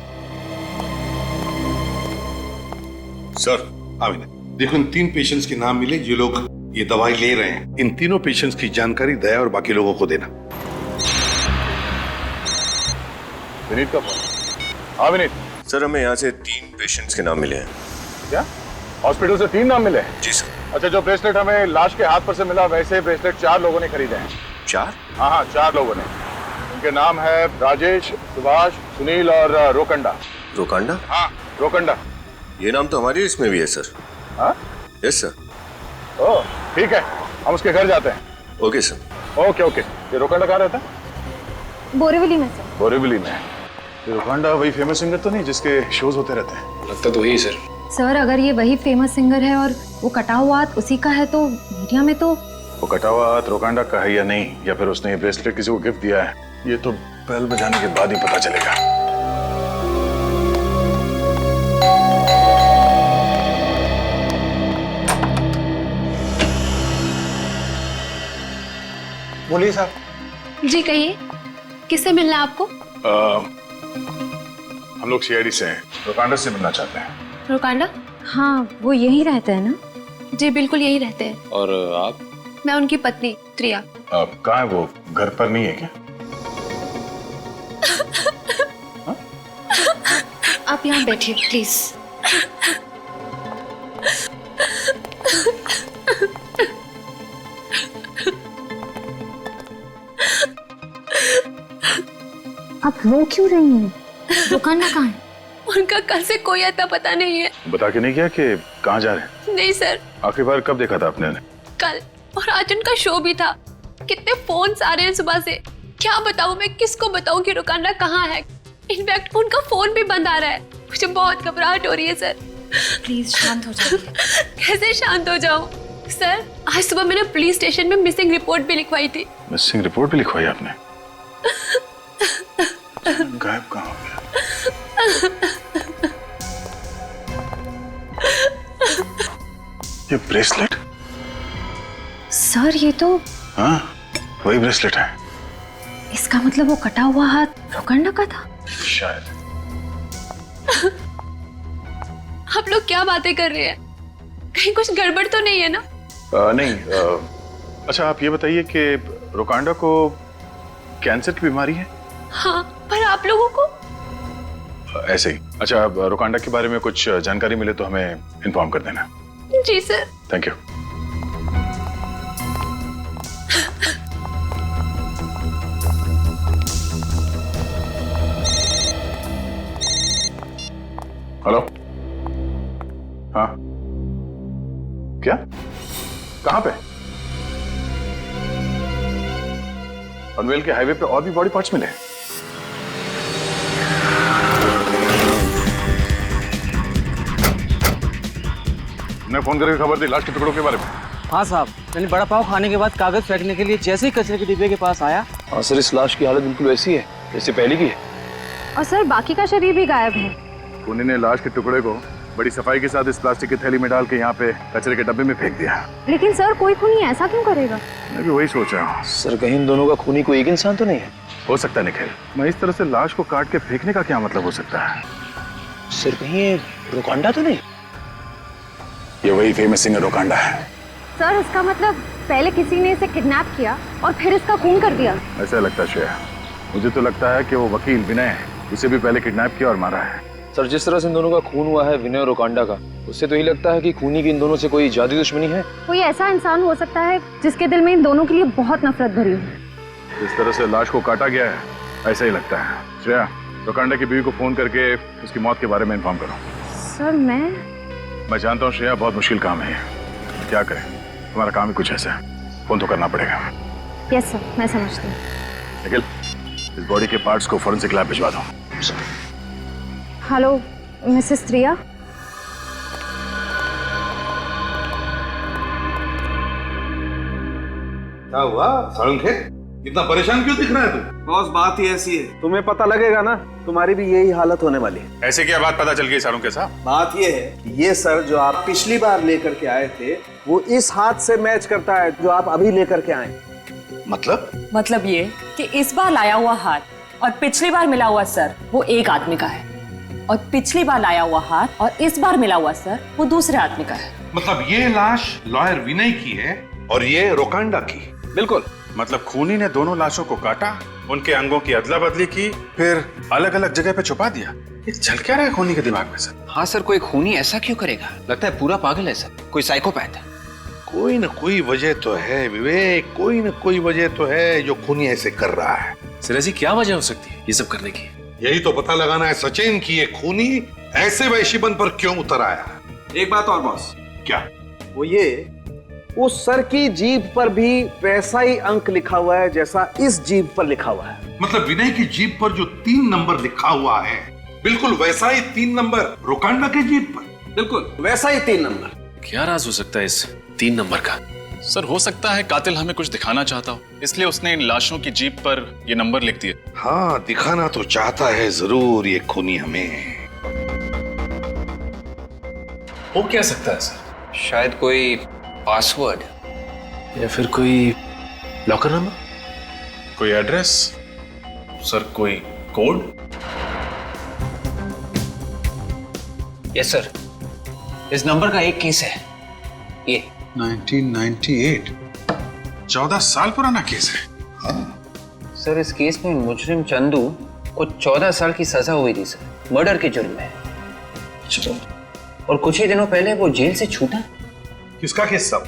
Sir Amina, देखो इन 3 पेशेंट्स के नाम मिले जो लोग ये दवाई ले रहे हैं। इन तीनों पेशेंट्स की जानकारी दया और बाकी लोगों को देना। विनीत का फोन। हाँ विनीत। सर हमें यहाँ से 3 पेशेंट्स के नाम मिले हैं। क्या हॉस्पिटल से 3 नाम मिले? जी सर। अच्छा, जो ब्रेसलेट हमें लाश के हाथ पर से मिला वैसे ब्रेसलेट 4 लोगों ने खरीदे हैं। 4? हाँ 4 लोगों ने। उनके नाम है राजेश, सुभाष, सुनील और रोकंडा। रोकांडा? हाँ रोकंडा। ये नाम तो हमारी लिस्ट में भी है सर। हाँ? Yes sir. ओह ठीक है, हम उसके घर जाते हैं। Okay sir. Okay okay. ये रोकंडा कहाँ रहता है? बोरीवली में सर। बोरीवली में। ये रोकंडा वही फेमस सिंगर तो नहीं जिसके शोज होते रहते हैं? लगता तो वही सर। सर अगर ये वही फेमस सिंगर है और वो कटा हुआ हाथ उसी का है तो मीडिया में तो वो कटा हुआ हाथ रोकांडा का है या नहीं, या फिर उसने ये ब्रेसलेट किसी को गिफ्ट दिया है, ये तो बेल बजाने के बाद ही पता चलेगा। बोलिए साहब। जी कहिए, किससे मिलना है आपको? हम लोग सीआईडी से हैं, रोकांडा से मिलना चाहते हैं। रोकांडा? हाँ वो यही रहते हैं ना? जी बिल्कुल यही रहते हैं। और आप? मैं उनकी पत्नी त्रिया। कहाँ है वो? घर पर नहीं है क्या? आप यहाँ बैठिए प्लीज। आप रो क्यों रही हैं? दुकान कहाँ है? उनका कल से कोई अता पता नहीं है। बता के नहीं गया कि कहाँ जा रहे हैं? नहीं सर। आखिरी बार कब देखा था आपने उन्हें? कल, और आज उनका शो भी था। कितने फोन आ रहे हैं सुबह से, क्या बताऊं मैं, किसको बताऊं कि रुकांडा कहाँ है। इनफैक्ट उनका फोन भी बंद आ रहा है। मुझे बहुत घबराहट हो रही है सर। प्लीज शांत हो जाइए। कैसे शांत हो जाऊं सर? आज सुबह मैंने पुलिस स्टेशन में मिसिंग रिपोर्ट भी लिखवाई थी। मिसिंग रिपोर्ट भी लिखवाई आपने? गायब कहाँ हो गया? ये ब्रेसलेट? सर ये तो हाँ वही ब्रेसलेट है। इसका मतलब वो कटा हुआ हाथ रोकंडा का था शायद। आप लोग क्या बातें कर रहे हैं? कहीं कुछ गड़बड़ तो नहीं है ना? नहीं। अच्छा आप ये बताइए कि रोकांडा को कैंसर की बीमारी है? हाँ, पर आप लोगों को? ऐसे ही। अच्छा रोकांडा के बारे में कुछ जानकारी मिले तो हमें इन्फॉर्म कर देना। जी सर। Thank you. हेलो। हाँ क्या? कहाँ पे? पनवेल के हाईवे पे और भी बॉडी पार्ट्स मिले? मैं फोन करके खबर दी लाश के टुकड़ों के बारे में। हाँ साहब, मैंने बड़ा पाव खाने के बाद कागज फेंकने के लिए जैसे ही कचरे के डिब्बे के पास आया। हाँ सर, इस लाश की हालत बिल्कुल वैसी है जैसे पहले की है। और सर बाकी का शरीर भी गायब है। खूनी ने लाश के टुकड़े को बड़ी सफाई के साथ इस प्लास्टिक की थैली में डाल के यहाँ पे कचरे के डब्बे में फेंक दिया। लेकिन सर कोई खूनी ऐसा क्यों करेगा? मैं भी वही सोच रहा हूँ। सर कहीं इन दोनों का खूनी कोई एक इंसान तो नहीं है? हो सकता है निखिल, मैं इस तरह से लाश को काट के फेंकने का क्या मतलब हो सकता है? सर कहीं ये रोकांडा तो नहीं? ये वही फेमस सिंगर रोकांडा है। सर इसका मतलब पहले किसी ने इसे किडनैप किया और फिर इसका खून कर दिया। ऐसा लगता है श्रेया, मुझे तो लगता है कि वो वकील विनय उसे भी पहले किडनैप किया और मारा है। सर जिस तरह से इन दोनों का खून हुआ है विनय और रोकांडा का, उससे तो यही लगता है कि खूनी की इन दोनों से कोई जादुई दुश्मनी है। कोई ऐसा इंसान हो सकता है जिसके दिल में इन दोनों के लिए बहुत नफरत भरी हो। जिस तरह से लाश को काटा गया है ऐसा ही लगता है। श्रेया, रोकांडा की बीवी को फोन करके उसकी मौत के बारे में इन्फॉर्म करो। सर मैं जानता हूँ श्रेया, बहुत मुश्किल काम है। क्या करें, हमारा काम ही कुछ ऐसा है, फोन तो करना पड़ेगा। यस सर, मैं समझती हूँ। निखिल, इस बॉडी के पार्ट्स को फॉरेंसिक लैब भिजवा दो। हेलो मिसेस त्रिया। क्या हुआ साळुंखे, इतना परेशान क्यों दिख रहा है तू? बॉस बात ही ऐसी है, तुम्हें पता लगेगा ना, तुम्हारी भी यही हालत होने वाली है। ऐसे क्या बात पता चल गई साळुंखे साहब? बात ये है कि ये सर जो आप पिछली बार लेकर के आए थे वो इस हाथ से मैच करता है जो आप अभी लेकर के आए। मतलब ये कि इस बार लाया हुआ हाथ और पिछली बार मिला हुआ सर वो एक आदमी का है, और पिछली बार लाया हुआ हाथ और इस बार मिला हुआ सर वो दूसरे आदमी का है। मतलब ये लाश लॉयर विनय की है और ये रोकांडा की। बिल्कुल, मतलब खूनी ने दोनों लाशों को काटा, उनके अंगों की अदला बदली की, फिर अलग अलग जगह पे छुपा दिया। ये चल क्या रहा है खूनी के दिमाग में सर? हाँ सर, कोई खूनी ऐसा क्यों करेगा? लगता है पूरा पागल है सर, कोई साइकोपैथ है। कोई ना कोई वजह तो है विवेक, कोई ना कोई वजह तो है जो खूनी ऐसे कर रहा है। सर ऐसी क्या वजह हो सकती है ये सब करने की? यही तो पता लगाना है सचिन की ये खूनी ऐसे वैश्यपन पर क्यों उतर आया। एक बात और बॉस। क्या? वो ये, उस सर की जीभ पर भी वैसा ही अंक लिखा हुआ है जैसा इस जीभ पर लिखा हुआ है। मतलब विनय की जीभ पर जो 3 नंबर लिखा हुआ है बिल्कुल वैसा ही 3 नंबर रोकांडा के जीभ पर, बिल्कुल वैसा ही 3 नंबर। क्या राज हो सकता है इस 3 नंबर का? सर हो सकता है कातिल हमें कुछ दिखाना चाहता हो, इसलिए उसने इन लाशों की जीभ पर ये नंबर लिख दिए। हाँ, दिखाना तो चाहता है जरूर ये खूनी हमें। हो क्या सकता है सर? शायद कोई पासवर्ड या फिर कोई लॉकर नंबर, कोई एड्रेस, सर कोई कोड। यस सर, इस नंबर का एक केस है ये 1998, 14 साल पुराना केस है। हाँ। सर इस केस में मुजरिम चंदू को 14 साल की सजा हुई थी सर, मर्डर के जुर्म में। और कुछ ही दिनों पहले वो जेल से छूटा। किसका केस सब?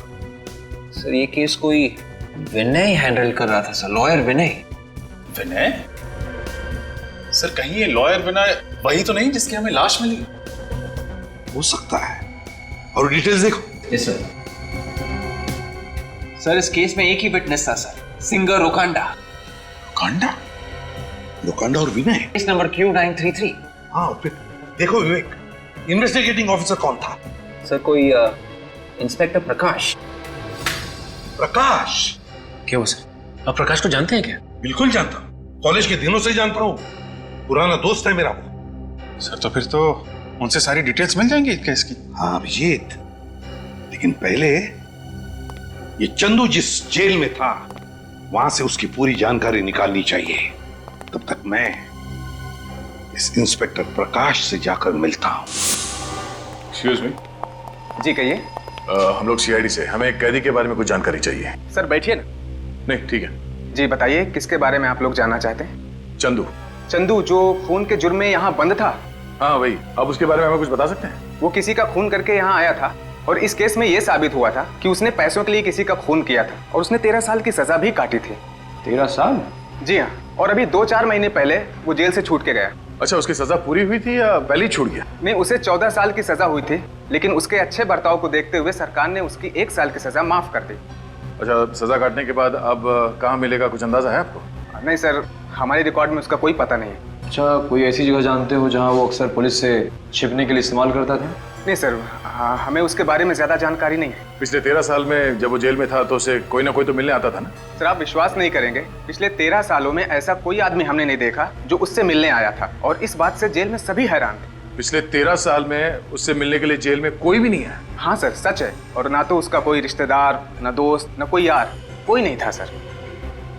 सर ये केस कोई विनय हैंडल कर रहा था सर, लॉयर विनय। विनय? सर कहीं ये लॉयर विनय वही तो नहीं जिसकी हमें लाश मिली? हो सकता है। और डिटेल्स देखो। Yes sir. सर इस केस में एक ही विटनेस था सर, सिंगर रोकांडा। रोकांडा? रोकांडा और विनय? Case number Q933। हाँ, देखो विवेक, इन्वेस्टिगेटिंग ऑफिसर कौन था? सर कोई इंस्पेक्टर प्रकाश। प्रकाश? क्या हुआ सर, आप प्रकाश को जानते हैं क्या? बिल्कुल जानता हूँ, कॉलेज के दिनों से जानता हूँ, पुराना दोस्त है मेरा वो। सर तो फिर तो उनसे सारी डिटेल्स मिल जाएंगी केस की। हाँ अभिजीत, लेकिन पहले ये चंदू जिस जेल में था वहां से उसकी पूरी जानकारी निकालनी चाहिए। तब तक मैं इस इंस्पेक्टर प्रकाश से जाकर मिलता हूं। Excuse me. जी कहिए। हम लोग सीआईडी से, हमें एक कैदी के बारे में कुछ जानकारी चाहिए। सर बैठिए ना। नहीं ठीक है। जी बताइए, किसके बारे में आप लोग जानना चाहते हैं? चंदू। चंदू जो खून के जुर्म में यहाँ बंद था? हाँ वही। अब उसके बारे में हमें कुछ बता सकते हैं? वो किसी का खून करके यहाँ आया था और इस केस में ये साबित हुआ था कि उसने पैसों के लिए किसी का खून किया था और उसने 13 साल की सजा भी काटी थी। 13 साल? जी हाँ, और अभी 2-4 महीने पहले वो जेल से छूट के गया। अच्छा, उसकी सजा पूरी हुई थी या पहले ही छूट गया? नहीं, उसे 14 साल की सजा हुई थी, लेकिन उसके अच्छे बर्ताव को देखते हुए सरकार ने उसकी 1 साल की सजा माफ कर दी। अच्छा, सजा काटने के बाद अब कहाँ मिलेगा, कुछ अंदाजा है आपको? नहीं सर, हमारे रिकॉर्ड में उसका कोई पता नहीं है। अच्छा, कोई ऐसी जगह जानते हो जहाँ वो अक्सर पुलिस से छिपने के लिए इस्तेमाल करता था? नहीं सर, हमें उसके बारे में ज्यादा जानकारी नहीं है। पिछले 13 साल में जब वो जेल में था तो उसे कोई ना कोई तो मिलने आता था ना? सर आप विश्वास नहीं करेंगे, पिछले 13 सालों में ऐसा कोई आदमी हमने नहीं देखा जो उससे मिलने आया था, और इस बात से जेल में सभी हैरान थे। पिछले 13 साल में उससे मिलने के लिए जेल में कोई भी नहीं है? हाँ सर, सच है। और ना तो उसका कोई रिश्तेदार, ना दोस्त, ना कोई यार, कोई नहीं था सर।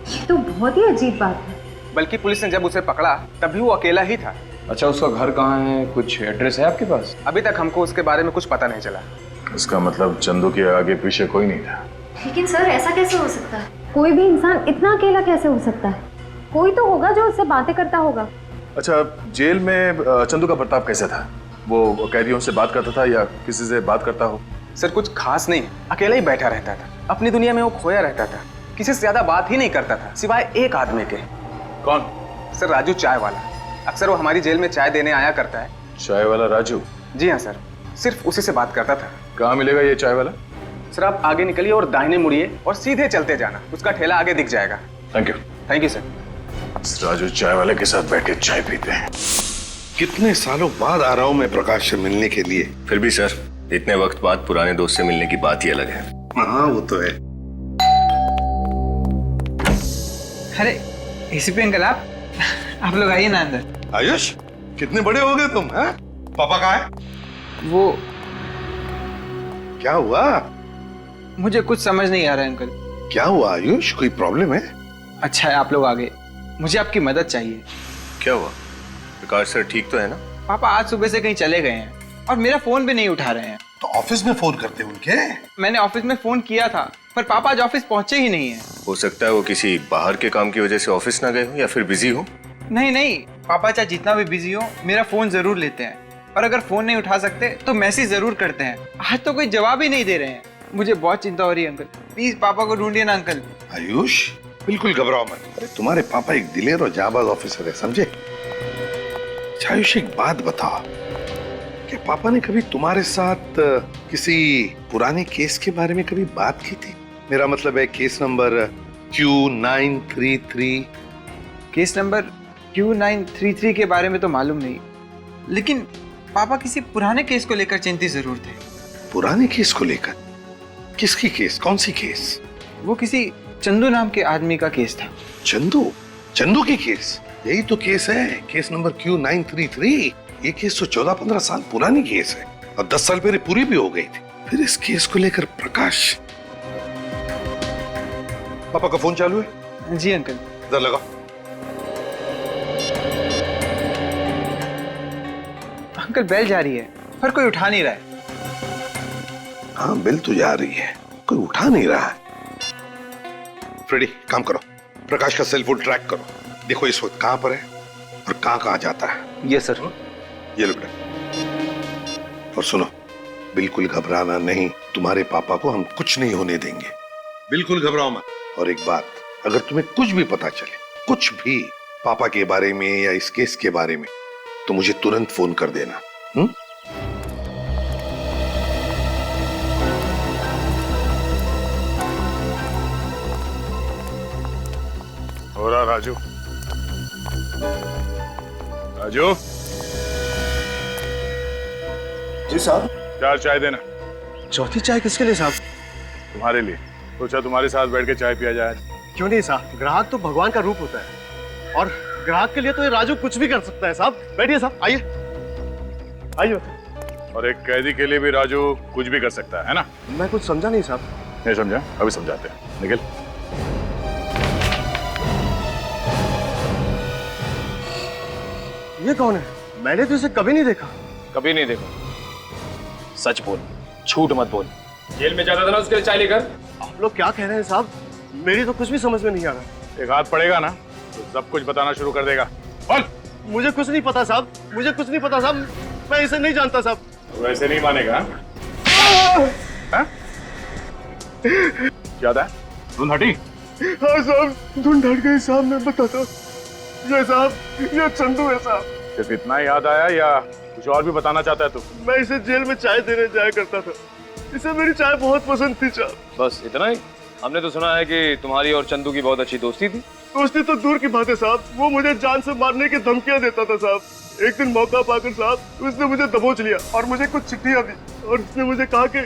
ये तो बहुत ही अजीब बात है। बल्कि पुलिस ने जब उसे पकड़ा तब भी वो अकेला ही था। अच्छा, उसका घर कहाँ है? कुछ एड्रेस है आपके पास? अभी तक हमको उसके बारे में कुछ पता नहीं चला। इसका मतलब चंदू के आगे पीछे कोई नहीं था। लेकिन सर ऐसा कैसे हो सकता है? कोई भी इंसान इतना अकेला कैसे हो सकता है? कोई तो होगा जो उससे बातें करता होगा। अच्छा, जेल में चंदू का बर्ताव कैसा था? वो कैदियों से बात करता था या किसी से बात करता हो? सर कुछ खास नहीं, अकेला ही बैठा रहता था, अपनी दुनिया में वो खोया रहता था, किसी से ज्यादा बात ही नहीं करता था सिवाय एक आदमी के। कौन? सर राजू, चाय वाला। अक्सर वो हमारी जेल में चाय देने आया करता है। चाय वाला राजू? जी हाँ सर, सिर्फ उसी से बात करता था। कहाँ मिलेगा ये चाय वाला? सर आप आगे निकलिए और दाहिने मुड़िए और सीधे चलते जाना, उसका ठेला आगे दिख जाएगा। Thank you. Thank you sir. Raju चाय वाले के साथ बैठ के चाय पीते हैं। कितने सालों बाद आ रहा हूं मैं प्रकाश से मिलने के लिए। फिर भी सर, इतने वक्त बाद पुराने दोस्त से मिलने की बात ही अलग है। हाँ वो तो है। अरे एसीपी अंकल, आप लोग आइए ना अंदर। आयुष, कितने बड़े हो गए तुम, हैं? पापा कहाँ है? वो क्या हुआ? मुझे कुछ समझ नहीं आ रहा है अंकल। क्या हुआ आयुष, कोई प्रॉब्लम है? अच्छा है आप लोग आ गए, मुझे आपकी मदद चाहिए। क्या हुआ? प्रकाश सर ठीक तो है ना? पापा आज सुबह से कहीं चले गए हैं और मेरा फोन भी नहीं उठा रहे हैं। तो ऑफिस में फोन करते उनके? मैंने ऑफिस में फोन किया था पर पापा आज ऑफिस पहुंचे ही नहीं है। हो सकता है वो किसी बाहर के काम की वजह से ऑफिस ना गए हो या फिर बिजी हो। नहीं नहीं, पापा चाहे जितना भी बिजी हो मेरा फोन जरूर लेते हैं, और अगर फोन नहीं उठा सकते तो मैसेज जरूर करते हैं। आज तो कोई जवाब ही नहीं दे रहे हैं, मुझे बहुत चिंता हो रही है अंकल। प्लीज पापा को ढूंढिए ना अंकल। आयुष बिल्कुल घबराओ मत, अरे तुम्हारे पापा एक दिलेर और जाबाज ऑफिसर है, समझे? आयुष एक बात बताओ, क्या पापा ने कभी तुम्हारे साथ किसी पुराने केस के बारे में कभी बात की थी? मेरा मतलब है case number Q933। Case number Q933 के बारे में तो मालूम नहीं, लेकिन पापा किसी पुराने केस को लेकर चिंतित जरूर थे। पुराने केस को लेकर? किसकी केस? कौन सी केस? वो किसी चंदू नाम के आदमी का केस था। चंदू? चंदू की केस? यही तो केस है, केस नंबर Q933। ये केस तो 14-15 साल पुरानी केस है और 10 साल पहले पूरी भी हो गई थी। फिर इस केस को लेकर प्रकाश। पापा का फोन चालू है? जी अंकल। इधर लगाओ। अंकल बेल जा रही है पर कोई उठा नहीं रहा है। हाँ बेल तो जा रही है, कोई उठा नहीं रहा है। फ्रेडी काम करो, प्रकाश का सेल फोन ट्रैक करो, देखो इस वक्त कहां पर है और कहां जाता है। Yes sir. ये लो बेटा, और सुनो, बिल्कुल घबराना नहीं, तुम्हारे पापा को हम कुछ नहीं होने देंगे, बिल्कुल घबराओ मत। और एक बात, अगर तुम्हें कुछ भी पता चले, कुछ भी पापा के बारे में या इस केस के बारे में, तो मुझे तुरंत फोन कर देना। हो रहा राजू? राजू जी साहब। 4 चाय देना। चौथी चाय किसके लिए साहब? तुम्हारे लिए। सोचा तुम्हारे साथ बैठ के चाय पिया जाए। क्यों नहीं साहब, ग्राहक तो भगवान का रूप होता है और ग्राहक के लिए तो ये राजू कुछ भी कर सकता है साहब। बैठिए साहब, आइए आइए। और एक कैदी के लिए भी राजू कुछ भी कर सकता है ना? मैं कुछ समझा नहीं साहब। नहीं समझा? अभी समझाते हैं, निकल। ये कौन है? मैंने तो इसे कभी नहीं देखा। कभी नहीं देखा? सच बोल, झूठ मत बोल। जेल में जाता था ना उसके लिए चाय लेकर? आप लोग क्या कह रहे हैं साहब? मेरी तो कुछ भी समझ में नहीं आ रहा। एक हाथ पड़ेगा ना तो सब कुछ बताना शुरू कर देगा। बोल। मुझे कुछ नहीं पता साहब, मुझे कुछ नहीं पता साहब, मैं इसे नहीं जानता साहब। तो वैसे नहीं मानेगा? क्या था? धुंध हटी? हाँ साहब, धुंध हट गई साहब, मैं बताता। ये साहब, ये चंदू है साहब। सिर्फ इतना याद आया या कुछ और भी बताना चाहता है तू? मैं इसे जेल में चाय देने जाया करता था, इसे मेरी चाय बहुत पसंद थी साहब। बस इतना ही? हमने तो सुना है कि तुम्हारी और चंदू की बहुत अच्छी दोस्ती थी। दोस्ती तो दूर की बात है साहब, वो मुझे जान से मारने की धमकियां देता था साहब। एक दिन मौका पाकर साहब उसने मुझे दबोच लिया और मुझे कुछ चिट्ठियां दी और उसने मुझे कहा कि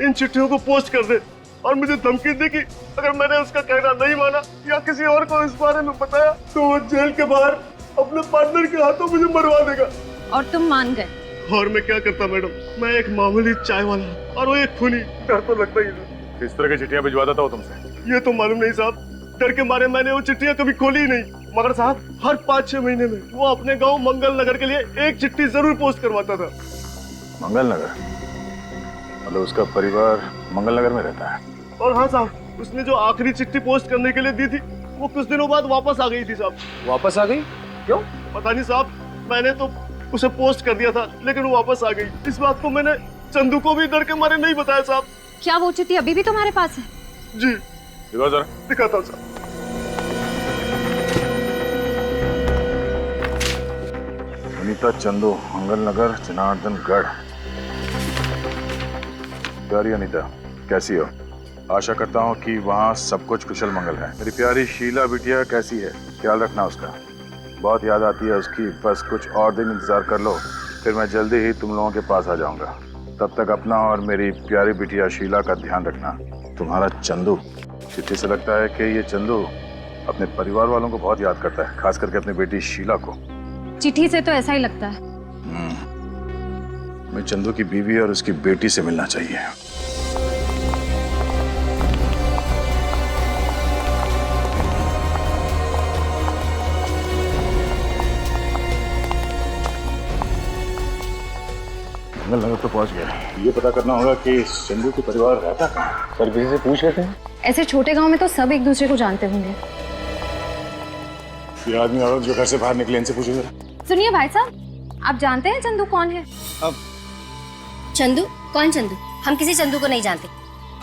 इन चिट्ठियों को पोस्ट कर दे और मुझे धमकी दी कि अगर मैंने उसका कहना नहीं माना या किसी और को इस बारे में बताया तो वो जेल के बाहर अपने पार्टनर के हाथों मुझे मरवा देगा। और तुम मान गए? और मैं क्या करता मैडम, मैं एक मामूली चाय वाला और वो एक खूनी, डर तो लगता ही था। किस तरह की चिट्ठियां भिजवाता था वो तुमसे? ये तो मालूम नहीं साहब, डर के मारे मैंने वो चिट्ठियां कभी खोली ही नहीं। मगर साहब हर 5-6 महीने में वो अपने गांव मंगल नगर के लिए एक चिट्ठी जरूर पोस्ट करवाता था। मंगल नगर? मतलब उसका परिवार मंगल नगर में रहता है? और हाँ साहब, उसने जो आखिरी चिट्ठी पोस्ट करने के लिए दी थी वो कुछ दिनों बाद वापस आ गई थी साहब। वापस आ गई? क्यों? पता नहीं साहब, मैंने तो उसे पोस्ट कर दिया था लेकिन वो वापस आ गई। इस बात को मैंने चंदू को भी डर के मारे नहीं बताया साहब। क्या वो चिट्ठी अभी भी तुम्हारे पास है? जी। दिखाओ जरा। दिखाता हूँ साहब। अनीता चंदू, मंगल नगर, जनार्दन गढ़। प्यारी अनीता, कैसी हो? आशा करता हूँ कि वहाँ सब कुछ कुशल मंगल है। मेरी प्यारी शीला बिटिया कैसी है? ख्याल रखना उसका, बहुत याद आती है उसकी। बस कुछ और दिन इंतजार कर लो, फिर मैं जल्दी ही तुम लोगों के पास आ जाऊंगा। तब तक अपना और मेरी प्यारी बिटिया शीला का ध्यान रखना। तुम्हारा चंदू, चिट्ठी से लगता है कि ये चंदू अपने परिवार वालों को बहुत याद करता है, खास करके अपनी बेटी शीला को। चिट्ठी से तो ऐसा ही लगता है। मैं चंदू की बीवी और उसकी बेटी से मिलना चाहिए। मंगल नगर तो पहुंच गया। ये पता करना होगा कि चंदू के परिवार रहता कहाँ। सर किसी से पूछ लेते हैं। ऐसे छोटे गांव में तो सब एक दूसरे को जानते होंगे। ये आदमी औरत जो घर से बाहर निकले, इनसे पूछो जरा। सुनिए भाई साहब, आप जानते हैं चंदू कौन है? अब चंदू? कौन चंदू? हम किसी चंदू को नहीं जानते।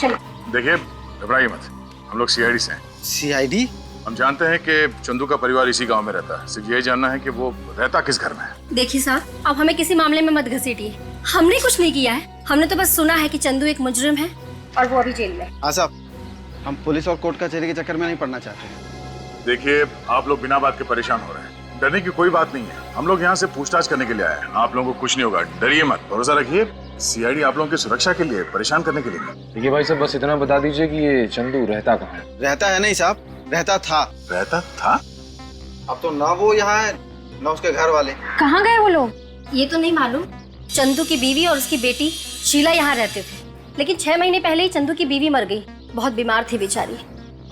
चलो। देखिए घबराइए मत, हम लोग सीआईडी से हैं। सीआईडी? हम जानते हैं कि चंदू का परिवार इसी गांव में रहता है। सिर्फ यही जानना है कि वो रहता किस घर में है। देखिए साहब, अब हमें किसी मामले में मत घसीटिए। हमने कुछ नहीं किया है। हमने तो बस सुना है कि चंदू एक मुजरिम है और वो अभी जेल में। हाँ साहब, हम पुलिस और कोर्ट कचहरी के चक्कर में नहीं पड़ना चाहते। देखिए आप लोग बिना बात के परेशान हो रहे हैं। डरने की कोई बात नहीं है, हम लोग यहाँ से पूछताछ करने के लिए आए हैं। आप लोगों को कुछ नहीं होगा, डरिए मत, भरोसा रखिए। सीआईडी आप लोगों की सुरक्षा के लिए, परेशान करने के लिए नहीं। देखिए भाई साहब, बस इतना बता दीजिए कि ये चंदू रहता कहाँ है? रहता है नहीं साहब, रहता था। रहता था? अब तो ना वो यहाँ है ना उसके घर वाले। कहाँ गए वो लोग? ये तो नहीं मालूम। चंदू की बीवी और उसकी बेटी शीला यहाँ रहते थे, लेकिन 6 महीने पहले ही चंदू की बीवी मर गई। बहुत बीमार थी बेचारी।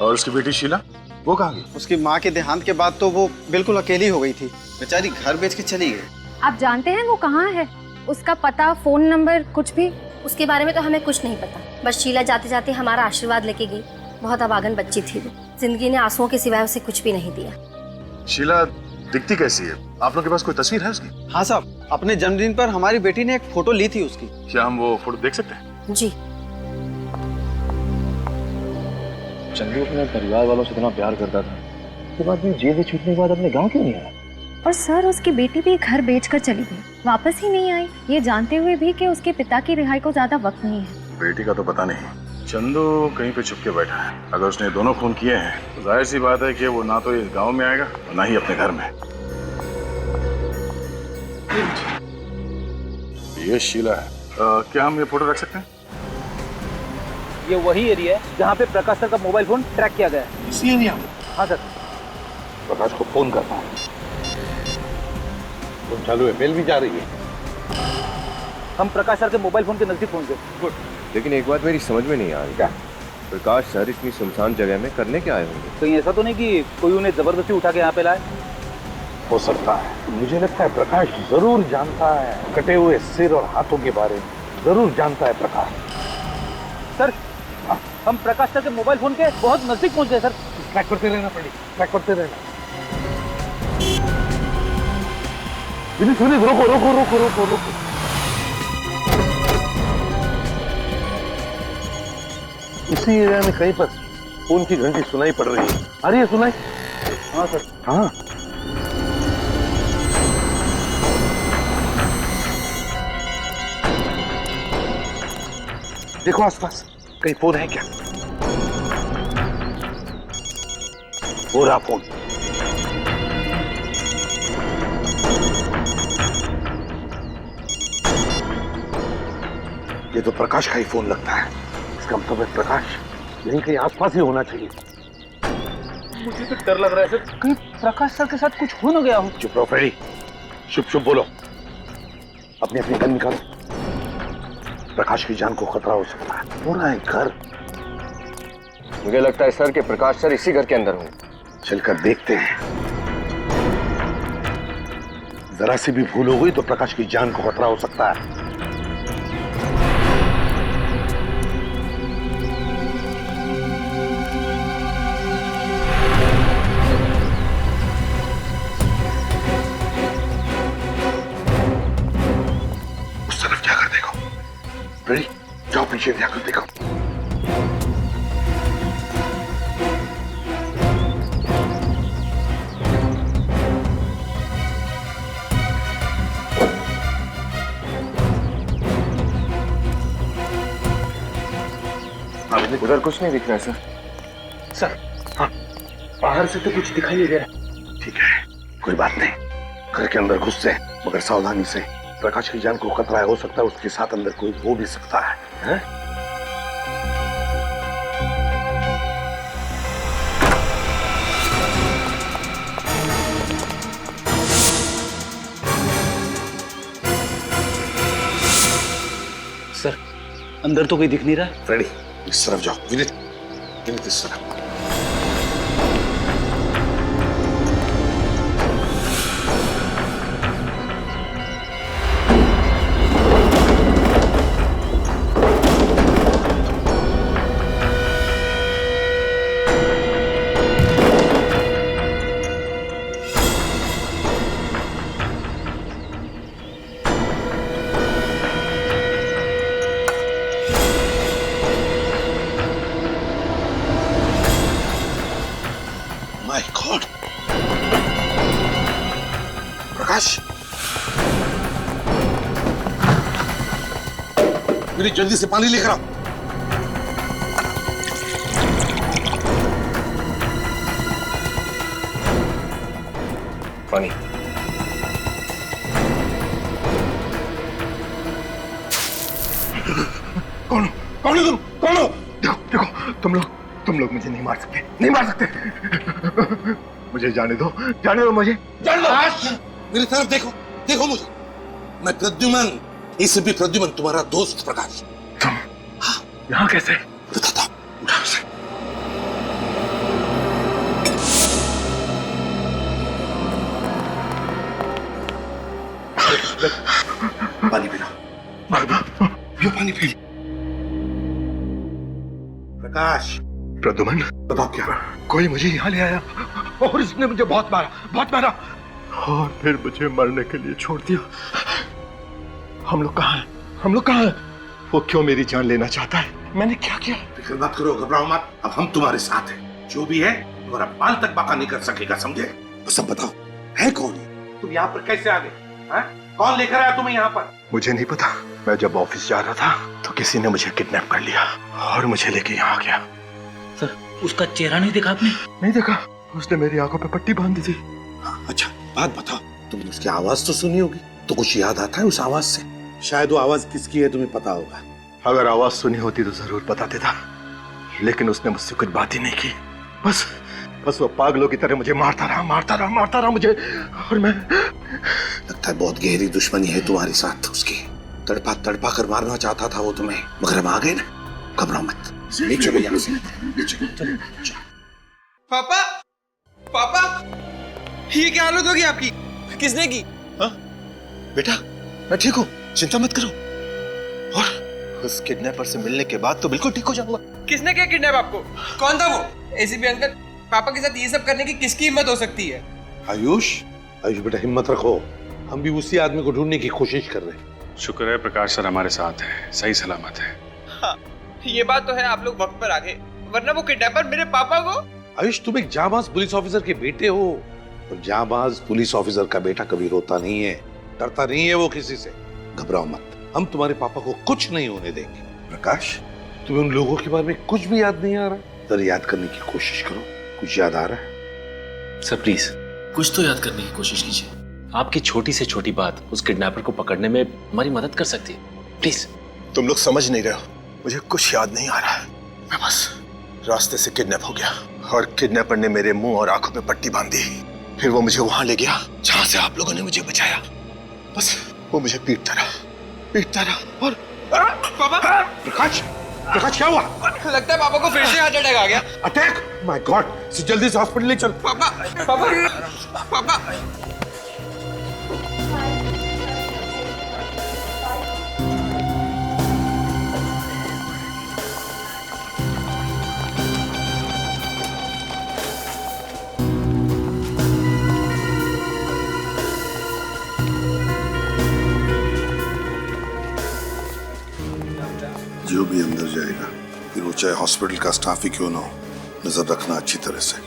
और उसकी बेटी शीला, वो कहाँ गई? उसकी माँ के देहांत के बाद तो वो बिल्कुल अकेली हो गई थी। बेचारी घर बेच के चली गई। आप जानते हैं वो कहाँ है? उसका पता, फोन नंबर, कुछ भी? उसके बारे में तो हमें कुछ नहीं पता। बस शीला जाते जाते हमारा आशीर्वाद लेके गई। बहुत अभागन बच्ची थी वो। जिंदगी ने आंसुओं के सिवाय उसे कुछ भी नहीं दिया। शीला दिखती कैसी है? आप लोग के पास कोई तस्वीर है उसकी? हाँ साहब, अपने जन्मदिन पर हमारी बेटी ने एक फोटो ली थी उसकी। क्या हम वो फोटो देख सकते हैं? जी। चंदू अपने परिवार वालों से इतना प्यार करता था, उसके बाद भी जेल से छूटने के बाद अपने गांव क्यों नहीं आया? और सर, उसकी बेटी भी घर बेचकर चली गई, वापस ही नहीं आई, ये जानते हुए भी कि उसके पिता की रिहाई को ज्यादा वक्त नहीं है। बेटी का तो पता नहीं। चंदू कहीं पे छुप के बैठा है। अगर उसने दोनों खून किए हैं तो जाहिर सी बात है कि वो ना तो इस गांव में आएगा और ना ही अपने घर में। ये शीला है। क्या हम ये फोटो रख सकते हैं? ये वही एरिया है जहाँ पे प्रकाश सर का मोबाइल फोन ट्रैक किया गया है। इसी एरिया में? हाँ सर। प्रकाश को फोन करता हूँ। फोन चालू है, मेल भी जा रही है। हम प्रकाश सर के मोबाइल फोन के नजदीक पहुंच गए। गुड। लेकिन एक बात मेरी समझ में नहीं आ रही। क्या? प्रकाश सर इतनी सुनसान जगह में करने क्या आए होंगे? कहीं ऐसा तो नहीं कि कोई उन्हें जबरदस्ती उठा के यहाँ पे लाए? हो सकता है। मुझे लगता है प्रकाश जरूर जानता है कटे हुए सिर और हाथों के बारे में। जरूर जानता है प्रकाश। सर, हम प्रकाश सर के मोबाइल फोन के बहुत नजदीक पहुंच गए सर। ट्रैक करते रहना पड़ी, ट्रैक करते रहना। रोको रोको रोको रोको रोको। इसी एरिया में कहीं पर फोन की घंटी सुनाई पड़ रही है। आ रही है सुनाई? हाँ सर। हाँ। देखो आसपास कहीं फोन है क्या? हो रहा फोन। ये तो प्रकाश का ही फोन लगता है। इसका मतलब है प्रकाश यहीं कहीं आसपास ही होना चाहिए। मुझे तो डर लग रहा है सर, कहीं प्रकाश सर के साथ कुछ हो न गया हो। चुप रहो फ्रेडी, चुप चुप बोलो। अपनी अपनी गन निकालो। प्रकाश की जान को खतरा हो सकता है। पूरा है घर। मुझे लगता है सर कि प्रकाश सर इसी घर के अंदर होंगे। चलकर देखते हैं। जरा सी भी भूल हो गई तो प्रकाश की जान को खतरा हो सकता है। उस तरफ जाकर देखो। रेडी? जाओ पीछे जाकर देखो। उधर कुछ नहीं दिख रहा है सर। सर, हाँ, बाहर से तो कुछ दिखाई नहीं दे रहा। ठीक है, कोई बात नहीं। घर के अंदर घुस से मगर सावधानी से। प्रकाश की जान को खतरा हो सकता है, उसके साथ अंदर कोई हो भी सकता है, हैं? सर, अंदर तो कोई दिख नहीं रहा। रेडी? इस तरफ जाओ। विनीत, विनीत इस तरफ। माय गॉड, प्रकाश! मेरी जल्दी से पानी लेकर आओ। पानी। कौन हो? कौन हो तुम? कौन हो? देखो देखो, तुम लोग मुझे नहीं मार सकते, नहीं मार सकते। मुझे जाने दो मुझे, जाने दो। मेरी तरफ देखो, देखो मुझे। मैं प्रद्युमन, एसीपी प्रद्युमन, तुम्हारा दोस्त प्रकाश। तुम यहाँ कैसे? बताता हूँ, उठा उसे। पानी पीना, ये पानी पी। प्रकाश, प्रद्युमन, बताओ क्या? कोई मुझे यहाँ ले आया और इसने मुझे बहुत मारा और फिर मुझे मरने के लिए छोड़ दिया। हम लोग कहाँ हैं? वो क्यों मेरी जान लेना चाहता है? मैंने क्या किया? फिक्र मत करो, घबराओ मत। अब हम तुम्हारे साथ हैं। जो भी है तुम्हारा बाल तक बाका नहीं कर सकेगा, समझे? तो सब बताओ, है कौन? तुम यहाँ पर कैसे आ गए? कौन लेकर आया तुम्हें यहाँ पर? मुझे नहीं पता। मैं जब ऑफिस जा रहा था तो किसी ने मुझे किडनैप कर लिया और मुझे लेके यहाँ आ गया। सर, उसका चेहरा नहीं देखा आपने? नहीं देखा, उसने मेरी आंखों पे पट्टी बांध दी थी। अच्छा बात बताओ, तुमने उसकी आवाज तो सुनी होगी, तो कुछ याद आता है उस आवाज से? शायद वो आवाज किसकी है तुम्हें पता होगा। अगर आवाज सुनी होती तो जरूर बता देता, लेकिन उसने मुझसे कुछ बात ही नहीं की। बस वो पागलों की तरह मुझे मारता रहा मुझे। और मैं, लगता है बहुत गहरी दुश्मनी है तुम्हारे साथ उसकी। तड़पा कर मारना चाहता था वो तुम्हें, मगर हम आ गए ना। घबराओ मत, ले चलो यहाँ से, ले चलो। पापा, ये क्या हालत होगी आपकी? किसने की? हाँ बेटा, मैं ठीक हूँ, चिंता मत करो। और उस किडनैपर से मिलने के बाद तो बिल्कुल ठीक हो जाऊंगा। किसने किया किडनैप आपको? कौन था वो? एसीपी अंकल, पापा के साथ ये सब करने की किसकी हिम्मत हो सकती है? आयुष बेटा, हिम्मत रखो। हम भी उसी आदमी को ढूंढने की कोशिश कर रहे हैं। शुक्र है प्रकाश सर हमारे साथ है, सही सलामत है। हाँ, ये बात तो है, आप लोग वक्त पर आ गए, वरना वो किडनैपर मेरे पापा को। आयुष, तुम एक जाबाज पुलिस ऑफिसर के बेटे हो, और जाबाज पुलिस ऑफिसर का बेटा कभी रोता नहीं है, डरता नहीं है वो किसी से। घबराओ मत, हम तुम्हारे पापा को कुछ नहीं होने देंगे। प्रकाश, तुम्हें उन लोगों के बारे में कुछ भी याद नहीं आ रहा? जरा याद करने की कोशिश करो, कुछ याद आ रहा है? सर प्लीज कुछ तो याद करने की कोशिश कीजिए। आपकी छोटी से छोटी बात उस किडनैपर को पकड़ने में हमारी मदद कर सकती है, प्लीज। तुम लोग समझ नहीं रहे हो, मुझे कुछ याद नहीं आ रहा है। मैं बस रास्ते से किडनैप हो गया और किडनैपर ने मेरे मुंह और आंखों पे पट्टी बांध दी। फिर वो मुझे वहां ले गया जहां से आप लोगों ने मुझे बचाया। बस वो मुझे पीटता रहा और पापा! प्रकाश क्या हुआ? लगता है पापा को फिर से हार्ट अटैक आ गया। अटैक? माय गॉड, जल्दी से हॉस्पिटल ले चल। पापा! जो भी अंदर जाएगा, फिर वो चाहे हॉस्पिटल का स्टाफ ही क्यों ना हो, नजर रखना अच्छी तरह से।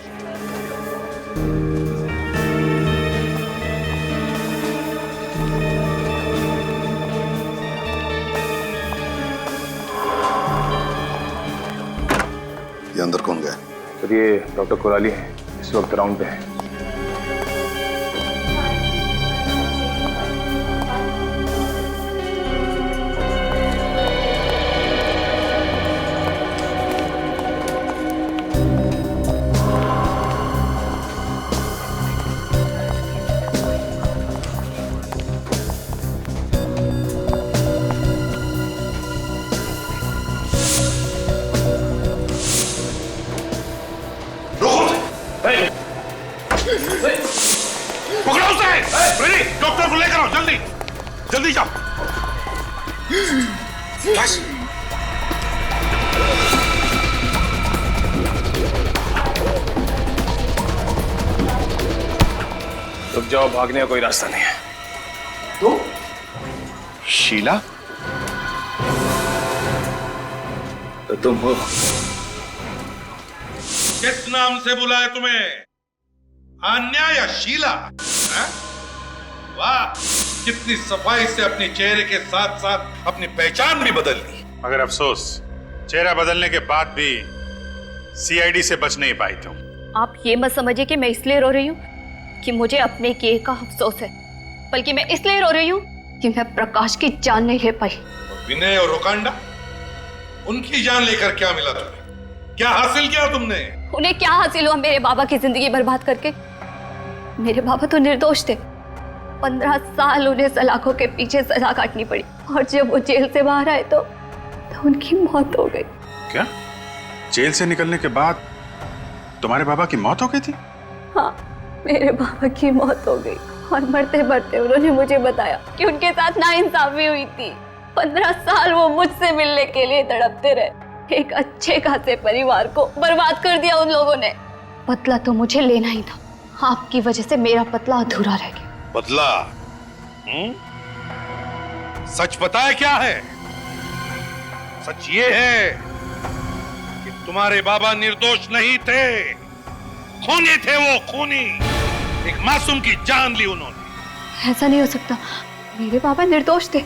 ये अंदर कौन गया? सर ये डॉक्टर कोराली हैं, इस वक्त राउंड पे हैं। पकड़ो उसे! डॉक्टर को लेकर आओ, जल्दी जल्दी जाओ। बस। रुक जाओ, भागने का कोई रास्ता नहीं है। तो शीला? तो तुम हो? किस नाम से बुलाए तुम्हें? आन्या या शीला? वाह, कितनी सफाई से अपने चेहरे के साथ साथ अपनी पहचान भी बदल ली। मगर अफसोस, चेहरा बदलने के बाद भी सीआईडी से बच नहीं पाई तुम। आप ये मत समझिए कि मैं इसलिए रो रही हूँ कि मुझे अपने किए का अफसोस है, बल्कि मैं इसलिए रो रही हूँ कि मैं प्रकाश की जान नहीं ले पाई। विनय और रोकांडा, उनकी जान लेकर क्या मिला तुम्हें? क्या हासिल किया तुमने? उन्हें क्या हासिल हुआ मेरे बाबा की जिंदगी बर्बाद करके? मेरे बाबा तो निर्दोष थे। 15 साल उन्हें सलाखों के पीछे सजा काटनी पड़ी, और जब वो जेल से बाहर आए तो उनकी मौत हो गई। क्या? जेल से निकलने के बाद तुम्हारे बाबा की मौत हो गई थी? हाँ, मेरे बाबा की मौत हो गई, और मरते मरते उन्होंने मुझे बताया कि उनके साथ नाइंसाफी हुई थी। 15 साल वो मुझसे मिलने के लिए तड़पते रहे। एक अच्छे खासे परिवार को बर्बाद कर दिया उन लोगों ने। बदला तो मुझे लेना ही था, आपकी वजह से मेरा बदला अधूरा रह गया। बदला? सच पता है क्या है? सच ये है कि तुम्हारे बाबा निर्दोष नहीं थे, खूनी थे। वो खूनी, एक मासूम की जान ली उन्होंने। ऐसा नहीं हो सकता, मेरे बाबा निर्दोष थे,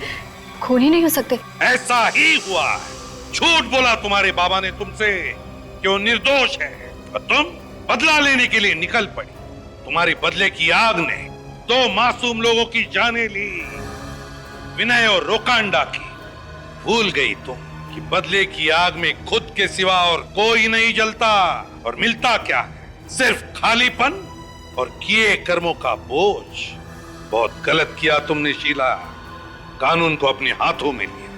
खूनी नहीं हो सकते। ऐसा ही हुआ। झूठ बोला तुम्हारे बाबा ने तुमसे कि वो निर्दोष है, और तुम बदला लेने के लिए निकल पड़ी। तुम्हारी बदले की आग ने 2 मासूम लोगों की जानें ली, विनय और रोकांडा की। भूल गई तुम कि बदले की आग में खुद के सिवा और कोई नहीं जलता, और मिलता क्या है? सिर्फ खालीपन और किए कर्मों का बोझ। बहुत गलत किया तुमने शीला, कानून को अपने हाथों में लिया।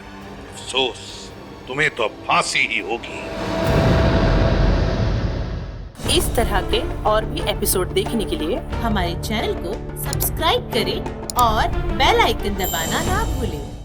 अफसोस, तुम्हें तो अब फांसी ही होगी। इस तरह के और भी एपिसोड देखने के लिए हमारे चैनल को सब्सक्राइब करें और बेल आइकन दबाना ना भूलें।